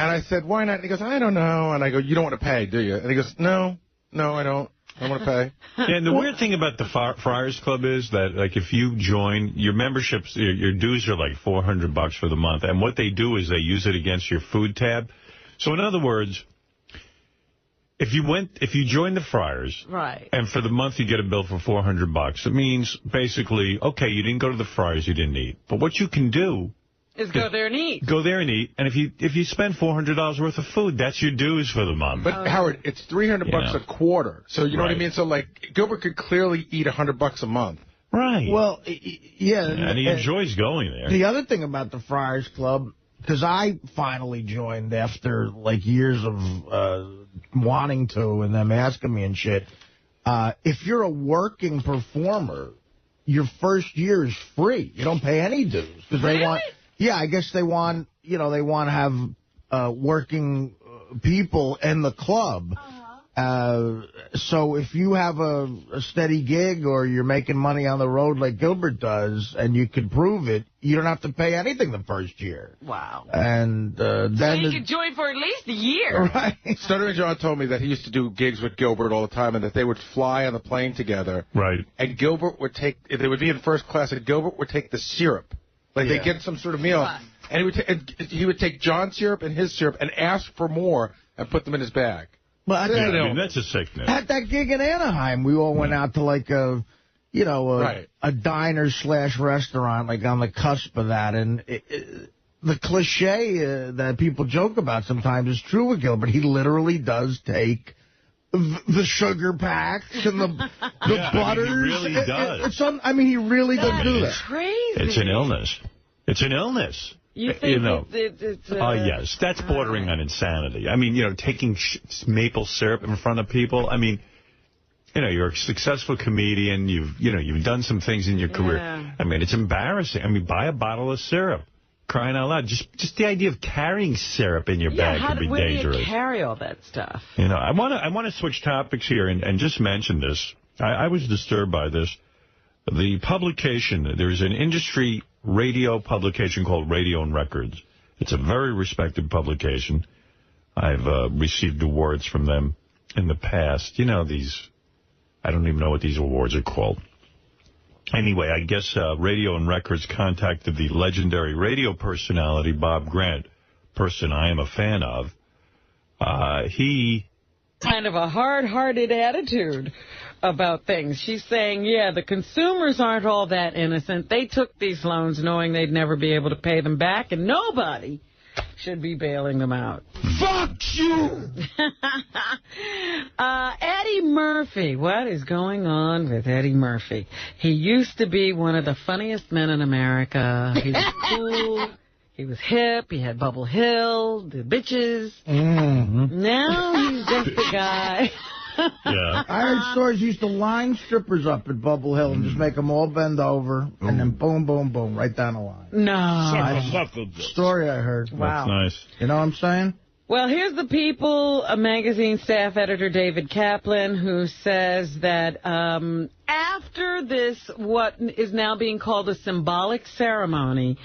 And I said, why not? And he goes, I don't know. And I go, you don't want to pay, do you? And he goes, no, I don't. I want to pay. Yeah, and the weird thing about the Friars Club is that, like, if you join, your memberships, your dues are like $400 for the month. And what they do is they use it against your food tab. So in other words, if you join the Friars, right, and for the month you get a bill for $400, it means basically, okay, you didn't go to the Friars, you didn't eat. But what you can do is go there and eat. Go there and eat, and if you spend $400 worth of food, that's your dues for the month. But Howard, it's $300 a quarter, so you know what I mean. So like Gilbert could clearly eat $100 a month. Right. Well, yeah, and he enjoys going there. The other thing about the Friars Club, because I finally joined after like years of wanting to, and them asking me and shit. If you're a working performer, your first year is free. You don't pay any dues because they want. Yeah, I guess they want, they want to have working people in the club. So if you have a steady gig or you're making money on the road like Gilbert does, and you can prove it, you don't have to pay anything the first year. Wow. And then so you could join for at least a year. Right. Stuttering John told me that he used to do gigs with Gilbert all the time, and that they would fly on the plane together. Right. And Gilbert would take, they would be in first class, and Gilbert would take the syrup. Like, they get some sort of meal, and he would take John's syrup and his syrup and ask for more and put them in his bag. But that's a sickness. At that gig in Anaheim, we all went out to like a diner/restaurant, like on the cusp of that, and the cliche that people joke about sometimes is true with Gilbert. He literally does take the sugar packs and the butters. He really does. He really does do that. Crazy. It's an illness. It's an illness. You think it's yes, that's bordering on insanity. I mean, taking maple syrup in front of people. I mean, you're a successful comedian. You've done some things in your career. I mean, it's embarrassing. I mean, buy a bottle of syrup. Crying out loud. Just the idea of carrying syrup in your bag can be where dangerous. Do you carry all that stuff? I want to switch topics here and just mention this. I was disturbed by this. The publication, there's an industry radio publication called Radio and Records. It's a very respected publication. I've received awards from them in the past. I don't even know what these awards are called. Anyway, I guess Radio and Records contacted the legendary radio personality, Bob Grant, person I am a fan of. He... kind of a hard-hearted attitude about things. She's saying, the consumers aren't all that innocent. They took these loans knowing they'd never be able to pay them back, and nobody should be bailing them out. Fuck you! Eddie Murphy. What is going on with Eddie Murphy? He used to be one of the funniest men in America. He was cool. He was hip. He had Bubble Hill, the bitches. Mm-hmm. Now he's just a guy. Yeah. I heard stories he used to line strippers up at Bubble Hill and just make them all bend over, and then boom, boom, boom, right down the line. No. Story I heard. Wow. That's nice. You know what I'm saying? Well, here's the People magazine staff editor David Kaplan, who says that after this, what is now being called a symbolic ceremony,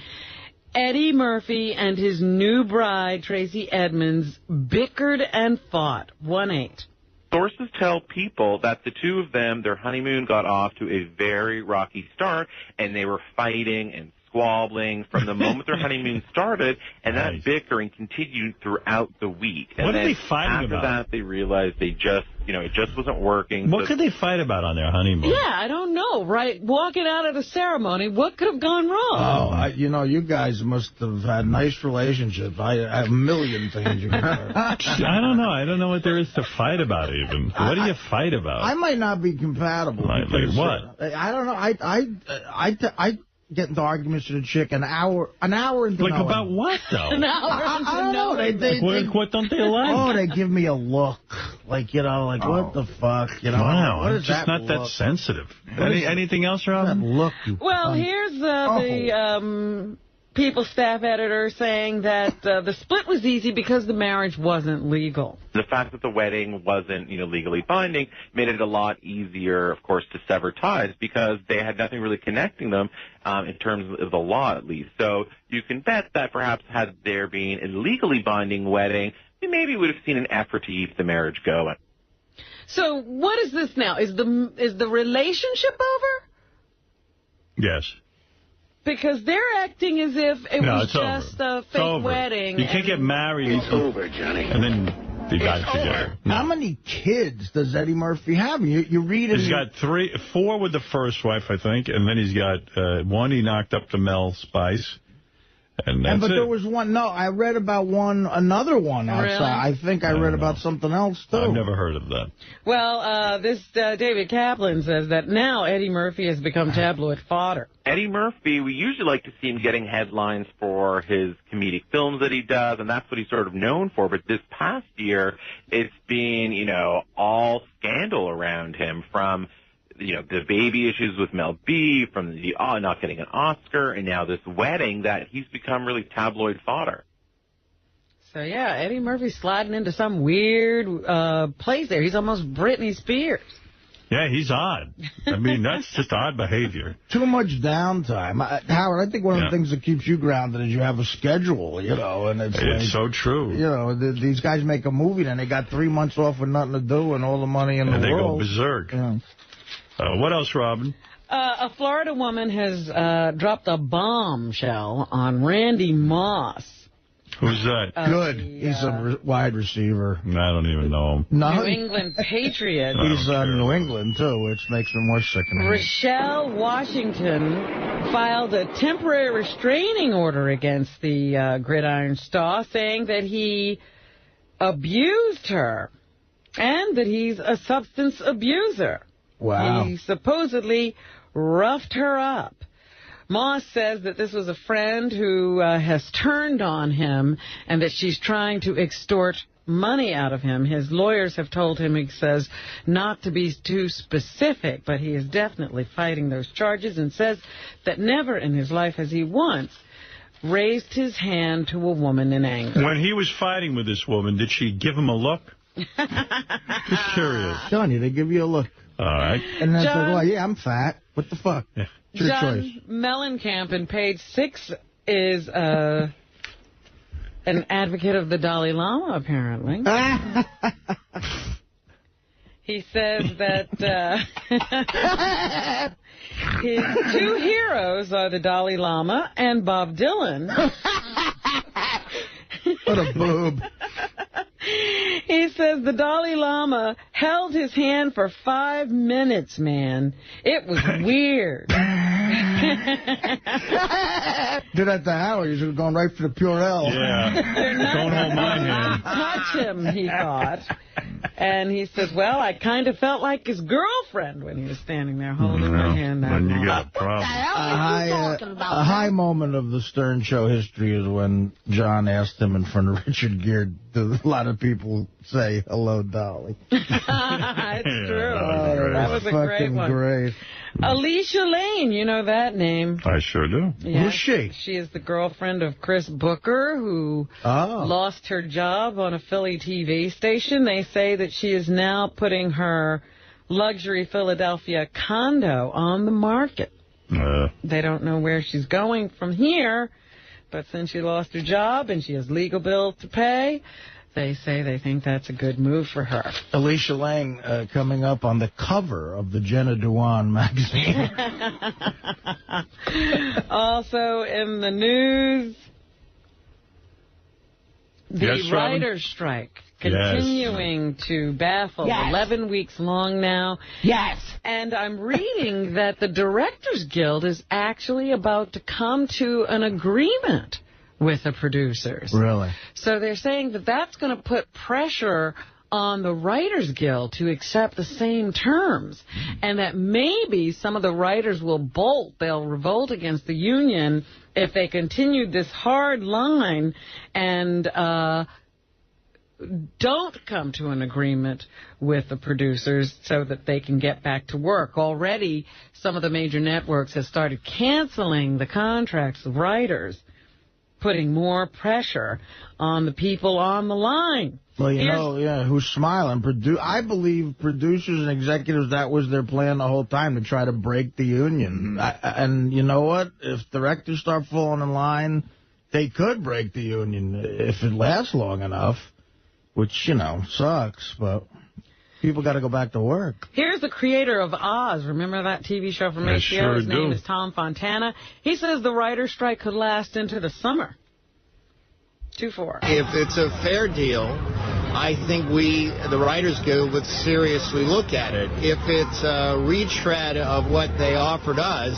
Eddie Murphy and his new bride, Tracy Edmonds, bickered and fought. 1-8. Sources tell People that the two of them, their honeymoon got off to a very rocky start, and they were fighting and squabbling from the moment their honeymoon started, and that bickering continued throughout the week. What are they fighting about? After that, they realized it just wasn't working. What could they fight about on their honeymoon? Yeah, I don't know, right? Walking out of the ceremony, what could have gone wrong? Oh, you guys must have had nice relationships. I have a million things you can I don't know. I don't know what there is to fight about even. What do you fight about? I might not be compatible. Like what? I don't know. I get into arguments with a chick an hour into Like about what, though? An hour I don't know. What don't they like? Oh, they give me a look. Like, what the fuck? Wow, what I'm is just not that sensitive. Anything else, Rob? Look. Well, here's the People staff editor saying that the split was easy because the marriage wasn't legal. The fact that the wedding wasn't, legally binding made it a lot easier, of course, to sever ties because they had nothing really connecting them in terms of the law, at least. So you can bet that perhaps had there been a legally binding wedding, we maybe would have seen an effort to keep the marriage going. So what is this now? Is the relationship over? Yes. Because they're acting as if it was just a fake wedding. You can't get married. It's over, Johnny. And then be back together. No. How many kids does Eddie Murphy have? You read it. He's got 4 with the first wife, I think, and then he's got 1 he knocked up to Mel Spice. But there was one. No, I read about another one outside. Really? I think I read about something else, too. I've never heard of that. Well, this David Kaplan says that now Eddie Murphy has become tabloid fodder. Eddie Murphy, we usually like to see him getting headlines for his comedic films that he does, and that's what he's sort of known for. But this past year, it's been, all scandal around him from the baby issues with Mel B, from the not getting an Oscar, and now this wedding, that he's become really tabloid fodder. So, yeah, Eddie Murphy's sliding into some weird place there. He's almost Britney Spears. Yeah, he's odd. I mean, that's just odd behavior. Too much downtime. Howard, I think one of the things that keeps you grounded is you have a schedule, and it's so true. These guys make a movie, and they got 3 months off with nothing to do and all the money in the world. And they go berserk. Yeah. What else, Robin? A Florida woman has dropped a bombshell on Randy Moss. Who's that? Good. He's a wide receiver. I don't even know him. No, New England Patriot. He's New England, too, which makes me more sickening. Rochelle Washington filed a temporary restraining order against the Gridiron star, saying that he abused her and that he's a substance abuser. Wow. He supposedly roughed her up. Moss says that this was a friend who has turned on him and that she's trying to extort money out of him. His lawyers have told him, he says, not to be too specific, but he is definitely fighting those charges and says that never in his life has he once raised his hand to a woman in anger. When he was fighting with this woman, did she give him a look? Just curious. Johnny, they give you a look. All right. And then John, well, yeah, I'm fat. What the fuck? Yeah. It's your John choice. Mellencamp in page 6 is an advocate of the Dalai Lama, apparently. He says that his 2 heroes are the Dalai Lama and Bob Dylan. What a boob. He says the Dalai Lama held his hand for 5 minutes, man. It was weird. Did that to Howard. He was going right for the Purell. Yeah. Don't hold my hand. Touch him, he thought. And he says, well, I kind of felt like his girlfriend when he was standing there holding my hand. Then you got a problem. A high moment of the Stern Show history is when John asked him in front of Richard Gere, a lot of people say, hello, Dolly. It's true. That was a great one. Great. Alicia Lane, you know that name. I sure do. Yeah. Who's she? She is the girlfriend of Chris Booker, who lost her job on a Philly TV station. They say that she is now putting her luxury Philadelphia condo on the market. They don't know where she's going from here, but since she lost her job and she has legal bills to pay, they say they think that's a good move for her. Alicia Lang coming up on the cover of the Jenna Dewan magazine. Also in the news, the writer's strike continuing to baffle. 11 weeks long now. Yes. And I'm reading that the Directors Guild is actually about to come to an agreement with the producers. Really? So they're saying that that's going to put pressure on the Writers Guild to accept the same terms, and that maybe some of the writers will bolt. They'll revolt against the union if they continue this hard line and don't come to an agreement with the producers so that they can get back to work. Already, some of the major networks have started canceling the contracts of writers putting more pressure on the people on the line. Well, you know, yeah, who's smiling? I believe producers and executives, that was their plan the whole time, to try to break the union. And you know what? If directors start falling in line, they could break the union if it lasts long enough, which, you know, sucks, but people got to go back to work. Here's the creator of Oz. Remember that TV show from HBO? Sure His name do. is Tom Fontana. He says the writer's strike could last into the summer. 2-4. If it's a fair deal, I think the Writers Guild, would seriously look at it. If it's a retread of what they offered us,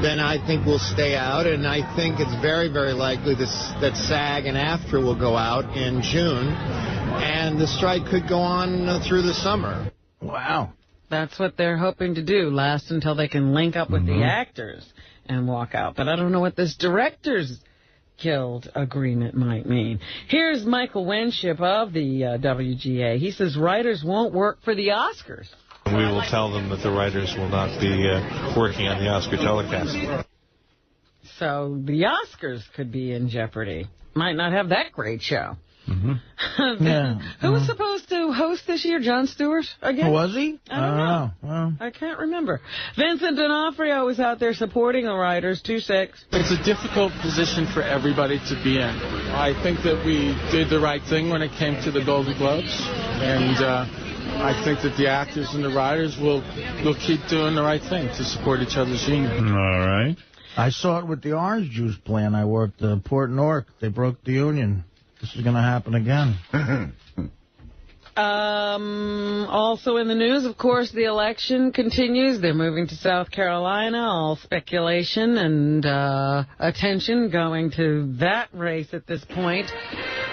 then I think we'll stay out, and I think it's very, very likely that SAG and AFTRA will go out in June, and the strike could go on through the summer. Wow. That's what they're hoping to do, last until they can link up with the actors and walk out. But I don't know what this Directors Guild agreement might mean. Here's Michael Winship of the WGA. He says writers won't work for the Oscars. We will tell them that the writers will not be working on the Oscar telecast. So the Oscars could be in jeopardy. Might not have that great show. Who was supposed to host this year? Jon Stewart again? Was he? I don't know. Well, I can't remember. Vincent D'Onofrio was out there supporting the writers, 2-6. It's a difficult position for everybody to be in. I think that we did the right thing when it came to the Golden Globes, and I think that the actors and the writers will keep doing the right thing to support each other's union. All right. I saw it with the orange juice plan. I worked at Port Newark. They broke the union. This is going to happen again. Also in the news, of course, the election continues. They're moving to South Carolina. All speculation and attention going to that race at this point.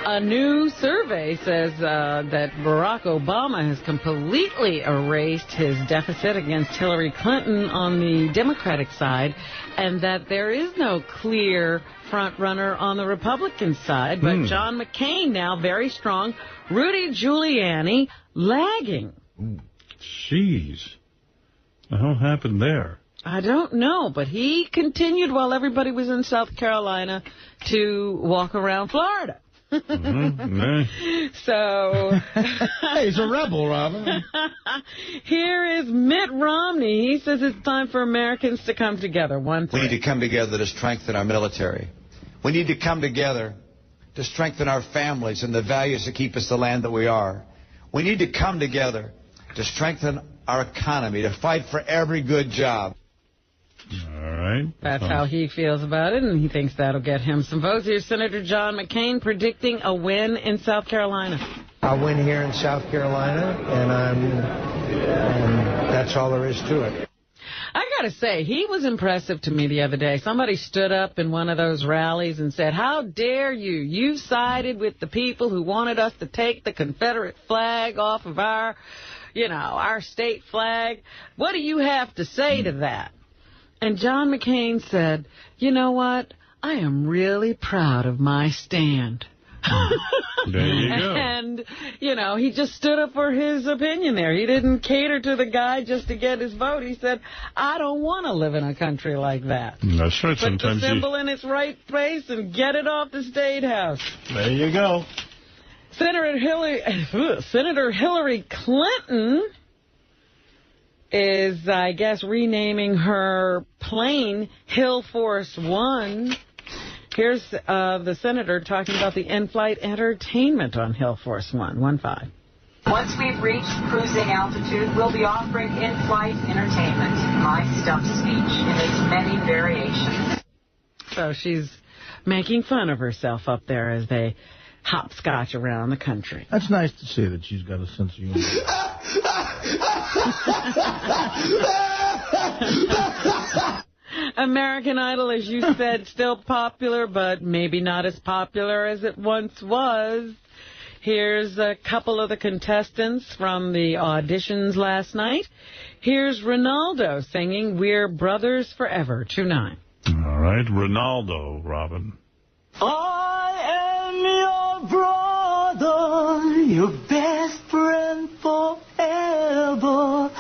A new survey says that Barack Obama has completely erased his deficit against Hillary Clinton on the Democratic side, and that there is no clear front runner on the Republican side, but John McCain now very strong. Rudy Giuliani lagging. Jeez. What happened there? I don't know, but he continued while everybody was in South Carolina to walk around Florida. So hey, he's a rebel, Robin. Here is Mitt Romney. He says it's time for Americans to come together. We need to come together to strengthen our military. We need to come together to strengthen our families and the values that keep us the land that we are. We need to come together to strengthen our economy, to fight for every good job. All right. That's how he feels about it, and he thinks that'll get him some votes. Here's Senator John McCain predicting a win in South Carolina. I'll win here in South Carolina, and that's all there is to it. I got to say, he was impressive to me the other day. Somebody stood up in one of those rallies and said, how dare you? You sided with the people who wanted us to take the Confederate flag off of our state flag. What do you have to say to that? And John McCain said, you know what? I am really proud of my stand. There you go. And, he just stood up for his opinion there. He didn't cater to the guy just to get his vote. He said, I don't want to live in a country like that. That's right. Put the symbol in its right place and get it off the State House. There you go. Senator Hillary Clinton is, I guess, renaming her plane Hill Force One. Here's the senator talking about the in-flight entertainment on Hill Force One. 1-5. Once we've reached cruising altitude, we'll be offering in-flight entertainment, my stump speech, in its many variations. So she's making fun of herself up there as they hopscotch around the country. That's nice to see that she's got a sense of humor. American Idol, as you said, still popular, but maybe not as popular as it once was. Here's a couple of the contestants from the auditions last night. Here's Ronaldo singing We're Brothers Forever, 2-9. All right, Ronaldo, Robin. I am your brother, your best friend forever,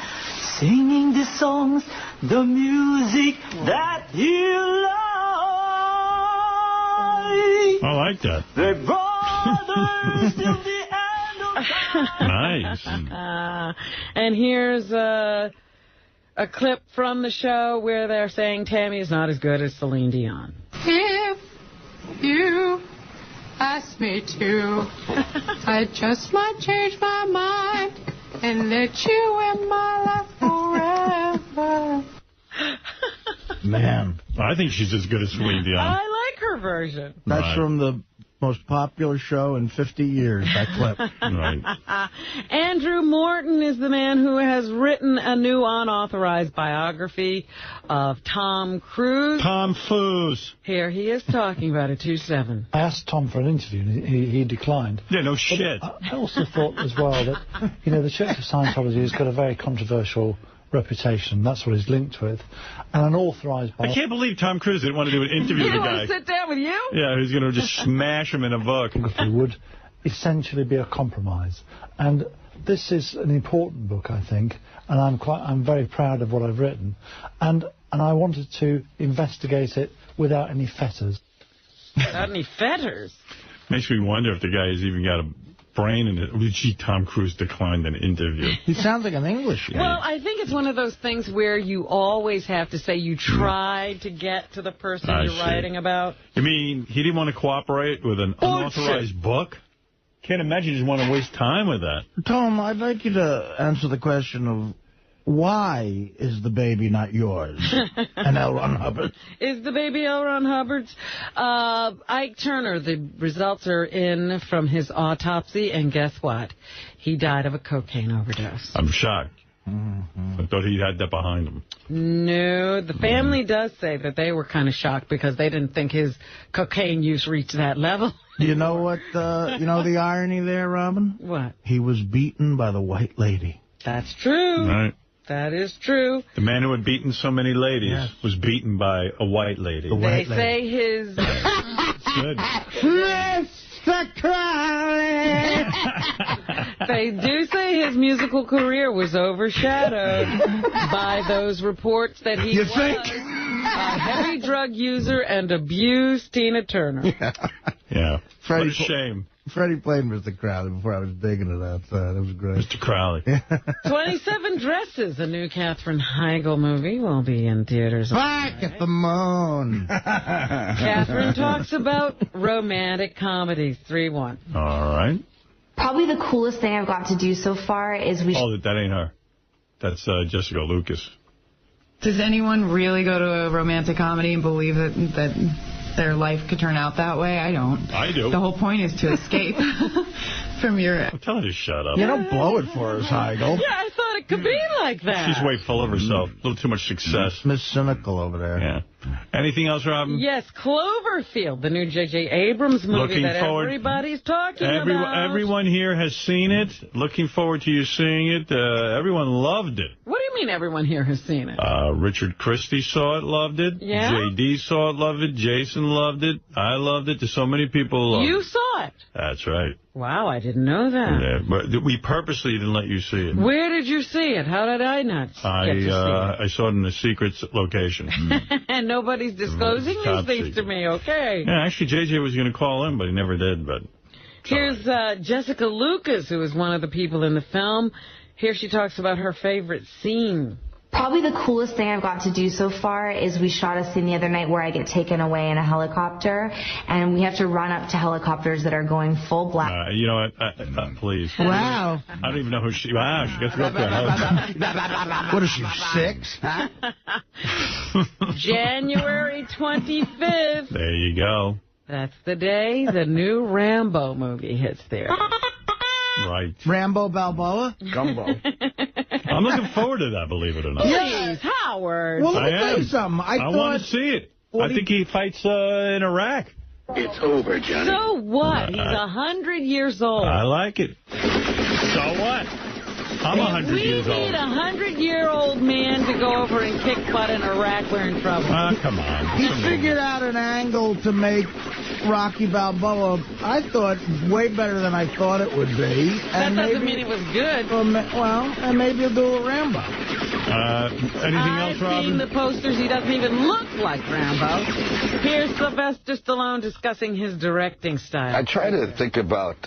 singing the songs, the music that you love. die. I like that. They're brothers till the end of time. Nice. And here's a clip from the show where they're saying Tammy is not as good as Celine Dion. If you ask me to, I just might change my mind and let you in my life forever. Man. I think she's as good as Celine Dion. I like her version. That's from the most popular show in 50 years, that clip. Right. Andrew Morton is the man who has written a new unauthorized biography of Tom Cruise. Tom Foos. Here he is talking about it, 2-7. I asked Tom for an interview, and he declined. Yeah, no shit. I also thought as well that, the Church of Scientology has got a very controversial reputation. That's what he's linked with. And an authorized I can't believe Tom Cruise didn't want to do an interview with the guy. He didn't want to sit down with you? Yeah, who's going to just smash him in a book. Would essentially be a compromise. And this is an important book, I think, and I'm very proud of what I've written. And I wanted to investigate it without any fetters. Without any fetters? Makes me wonder if the guy has even got a brain in it. Gee, Tom Cruise declined an interview. He sounds like an English guy. Well, I think it's one of those things where you always have to say you tried to get to the person you're writing about. You mean he didn't want to cooperate with an unauthorized book? Can't imagine you just want to waste time with that. Tom, I'd like you to answer the question of why is the baby not yours? And L. Ron Hubbard. Is the baby L. Ron Hubbard's? Ike Turner, the results are in from his autopsy, and guess what? He died of a cocaine overdose. I'm shocked. I thought he had that behind him. No, the family does say that they were kind of shocked because they didn't think his cocaine use reached that level. You know what, the irony there, Robin? What? He was beaten by the white lady. That's true. Right. That is true. The man who had beaten so many ladies was beaten by a white lady. They say his... Good. Mr. Crowley! They do say his musical career was overshadowed by those reports that he was a heavy drug user and abused Tina Turner. Yeah. What a shame. Freddie played Mr. Crowley before I was digging it outside. It was great. Mr. Crowley. 27 Dresses, a new Katherine Heigl movie, will be in theaters. Back at the moon. Katherine talks about romantic comedies. 3-1. All right. Probably the coolest thing I've got to do so far is that ain't her. That's Jessica Lucas. Does anyone really go to a romantic comedy and believe that their life could turn out that way? I don't. I do. The whole point is to escape from your... I'm telling her to shut up. You don't blow it for us, Heigl. Yeah, I thought it could be like that. She's way full of herself. A little too much success. Miss Cynical over there. Yeah. Anything else, Robin? Yes, Cloverfield, the new J.J. Abrams movie everybody's talking about. Everyone here has seen it. Looking forward to you seeing it. Everyone loved it. What do you mean everyone here has seen it? Richard Christie saw it, loved it. Yeah? J.D. saw it, loved it. Jason loved it. I loved it. There's so many people loved it. You saw it? That's right. Wow, I didn't know that. Yeah, but we purposely didn't let you see it. Where did you see it? How did I not get to see it? I saw it in a secret location. And nobody's disclosing these things to me, okay. Yeah, actually, J.J. was going to call in, but he never did. But here's Jessica Lucas, who is one of the people in the film. Here she talks about her favorite scene. Probably the coolest thing I've got to do so far is we shot a scene the other night where I get taken away in a helicopter, and we have to run up to helicopters that are going full black. You know what? Please. Wow. I don't even know who she... Wow, she gets to go up to a helicopter. What is she, 6? January 25th. There you go. That's the day the new Rambo movie hits there. Right. Rambo Balboa? Gumbo. I'm looking forward to that, believe it or not. Please, Howard. Well, let me tell you something. I want to see it. I think he fights in Iraq. It's over, Johnny. So what? He's 100 years old. I like it. So what? I'm 100 years old. We need a 100-year-old man to go over and kick butt in Iraq. We're in trouble. Come on. He figured out an angle to make Rocky Balboa, I thought, way better than I thought it would be. That doesn't mean it was good. Well, and maybe he'll do a Rambo. Anything else, Robin? I've seen the posters. He doesn't even look like Rambo. Here's Sylvester Stallone discussing his directing style. I try to think about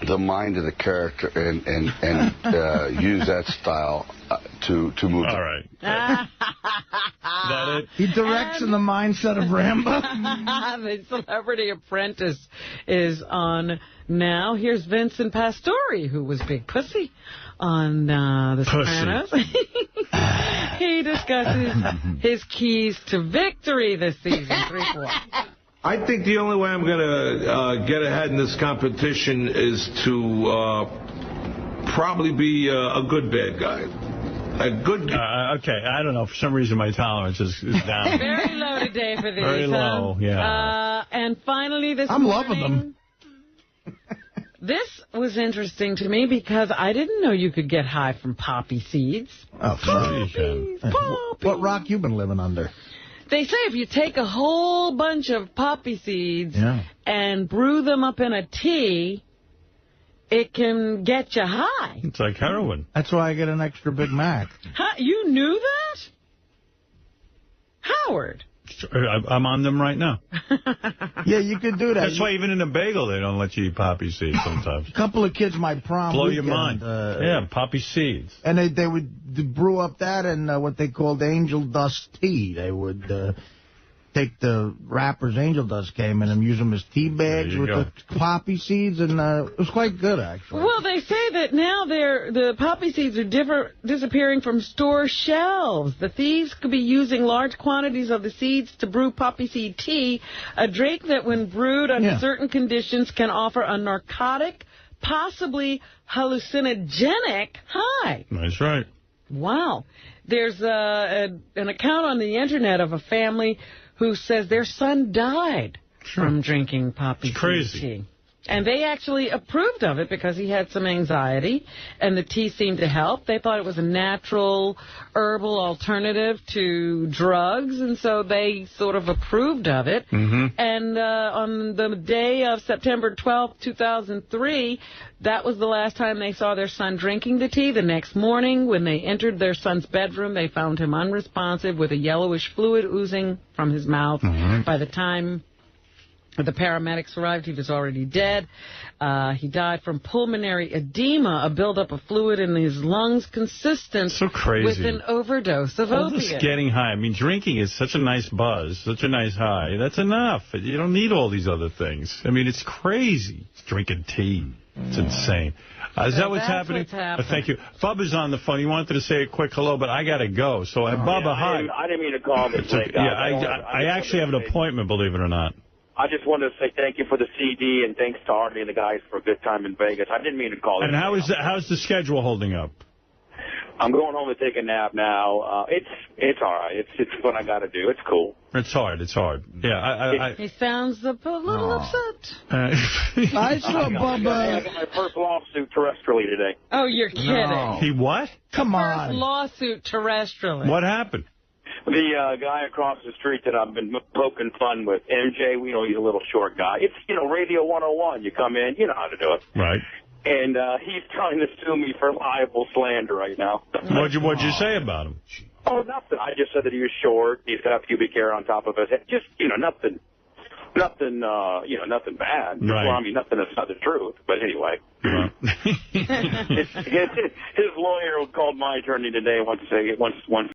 the mind of the character and use that style to move. All right. Is that it? He directs in the mindset of Rambo. The Celebrity Apprentice is on now. Here's Vincent Pastore, who was Big Pussy on The Sopranos. He discusses his keys to victory this season. 3-4. I think the only way I'm going to get ahead in this competition is to probably be a good bad guy. A good guy. Okay, I don't know. For some reason, my tolerance is down. Very low today for these. Very low, yeah. And finally this I'm morning, loving them. This was interesting to me because I didn't know you could get high from poppy seeds. Oh, Poppies. What rock you been living under? They say if you take a whole bunch of poppy seeds and brew them up in a tea, it can get you high. It's like heroin. That's why I get an extra Big Mac. Huh? You knew that? Howard. I'm on them right now. Yeah, you could do that. That's why even in a bagel, they don't let you eat poppy seeds sometimes. A couple of kids, my prom Blow weekend, your mind. Yeah, poppy seeds. And they would brew up that and what they called angel dust tea. They would take the wrappers angel dust came in and use them as tea bags with the poppy seeds, and it was quite good, actually. Well, they say that now the poppy seeds are disappearing from store shelves. The thieves could be using large quantities of the seeds to brew poppy seed tea, a drink that when brewed under certain conditions can offer a narcotic, possibly hallucinogenic high. That's right. Wow. There's an account on the Internet of a family who says their son died from drinking poppy seed tea. And they actually approved of it because he had some anxiety, and the tea seemed to help. They thought it was a natural herbal alternative to drugs, and so they sort of approved of it. And on the day of September 12th, 2003, that was the last time they saw their son drinking the tea. The next morning, when they entered their son's bedroom, they found him unresponsive with a yellowish fluid oozing from his mouth. By the time the paramedics arrived, he was already dead. He died from pulmonary edema, a buildup of fluid in his lungs consistent with an overdose of opiates. Just getting high. I mean, drinking is such a nice buzz, such a nice high. That's enough. You don't need all these other things. I mean, it's crazy. It's drinking tea. It's insane. Is that what's happening? Thank you. Bubba's on the phone. He wanted to say a quick hello, but I got to go. So, Bubba, hi. I didn't mean to call this late. I actually have an appointment, believe it or not. I just wanted to say thank you for the CD and thanks to Artie and the guys for a good time in Vegas. I didn't mean to call. And how's the schedule holding up? I'm going home to take a nap now. It's all right. It's what I got to do. It's cool. It's hard. It's hard. Yeah. He sounds a little upset. I saw Bubba. I got my first lawsuit terrestrially today. Oh, you're kidding. No. He what? Come on. First lawsuit terrestrially. What happened? The guy across the street that I've been poking fun with, MJ, he's a little short guy. It's, Radio 101. You come in, you know how to do it. Right. And he's trying to sue me for libel slander right now. What'd you say about him? Oh, nothing. I just said that he was short. He's got pubic hair on top of his head. Just, nothing. Nothing bad. Right. Well, I mean, nothing that's not the truth. But anyway. His lawyer called my attorney today and wants to say,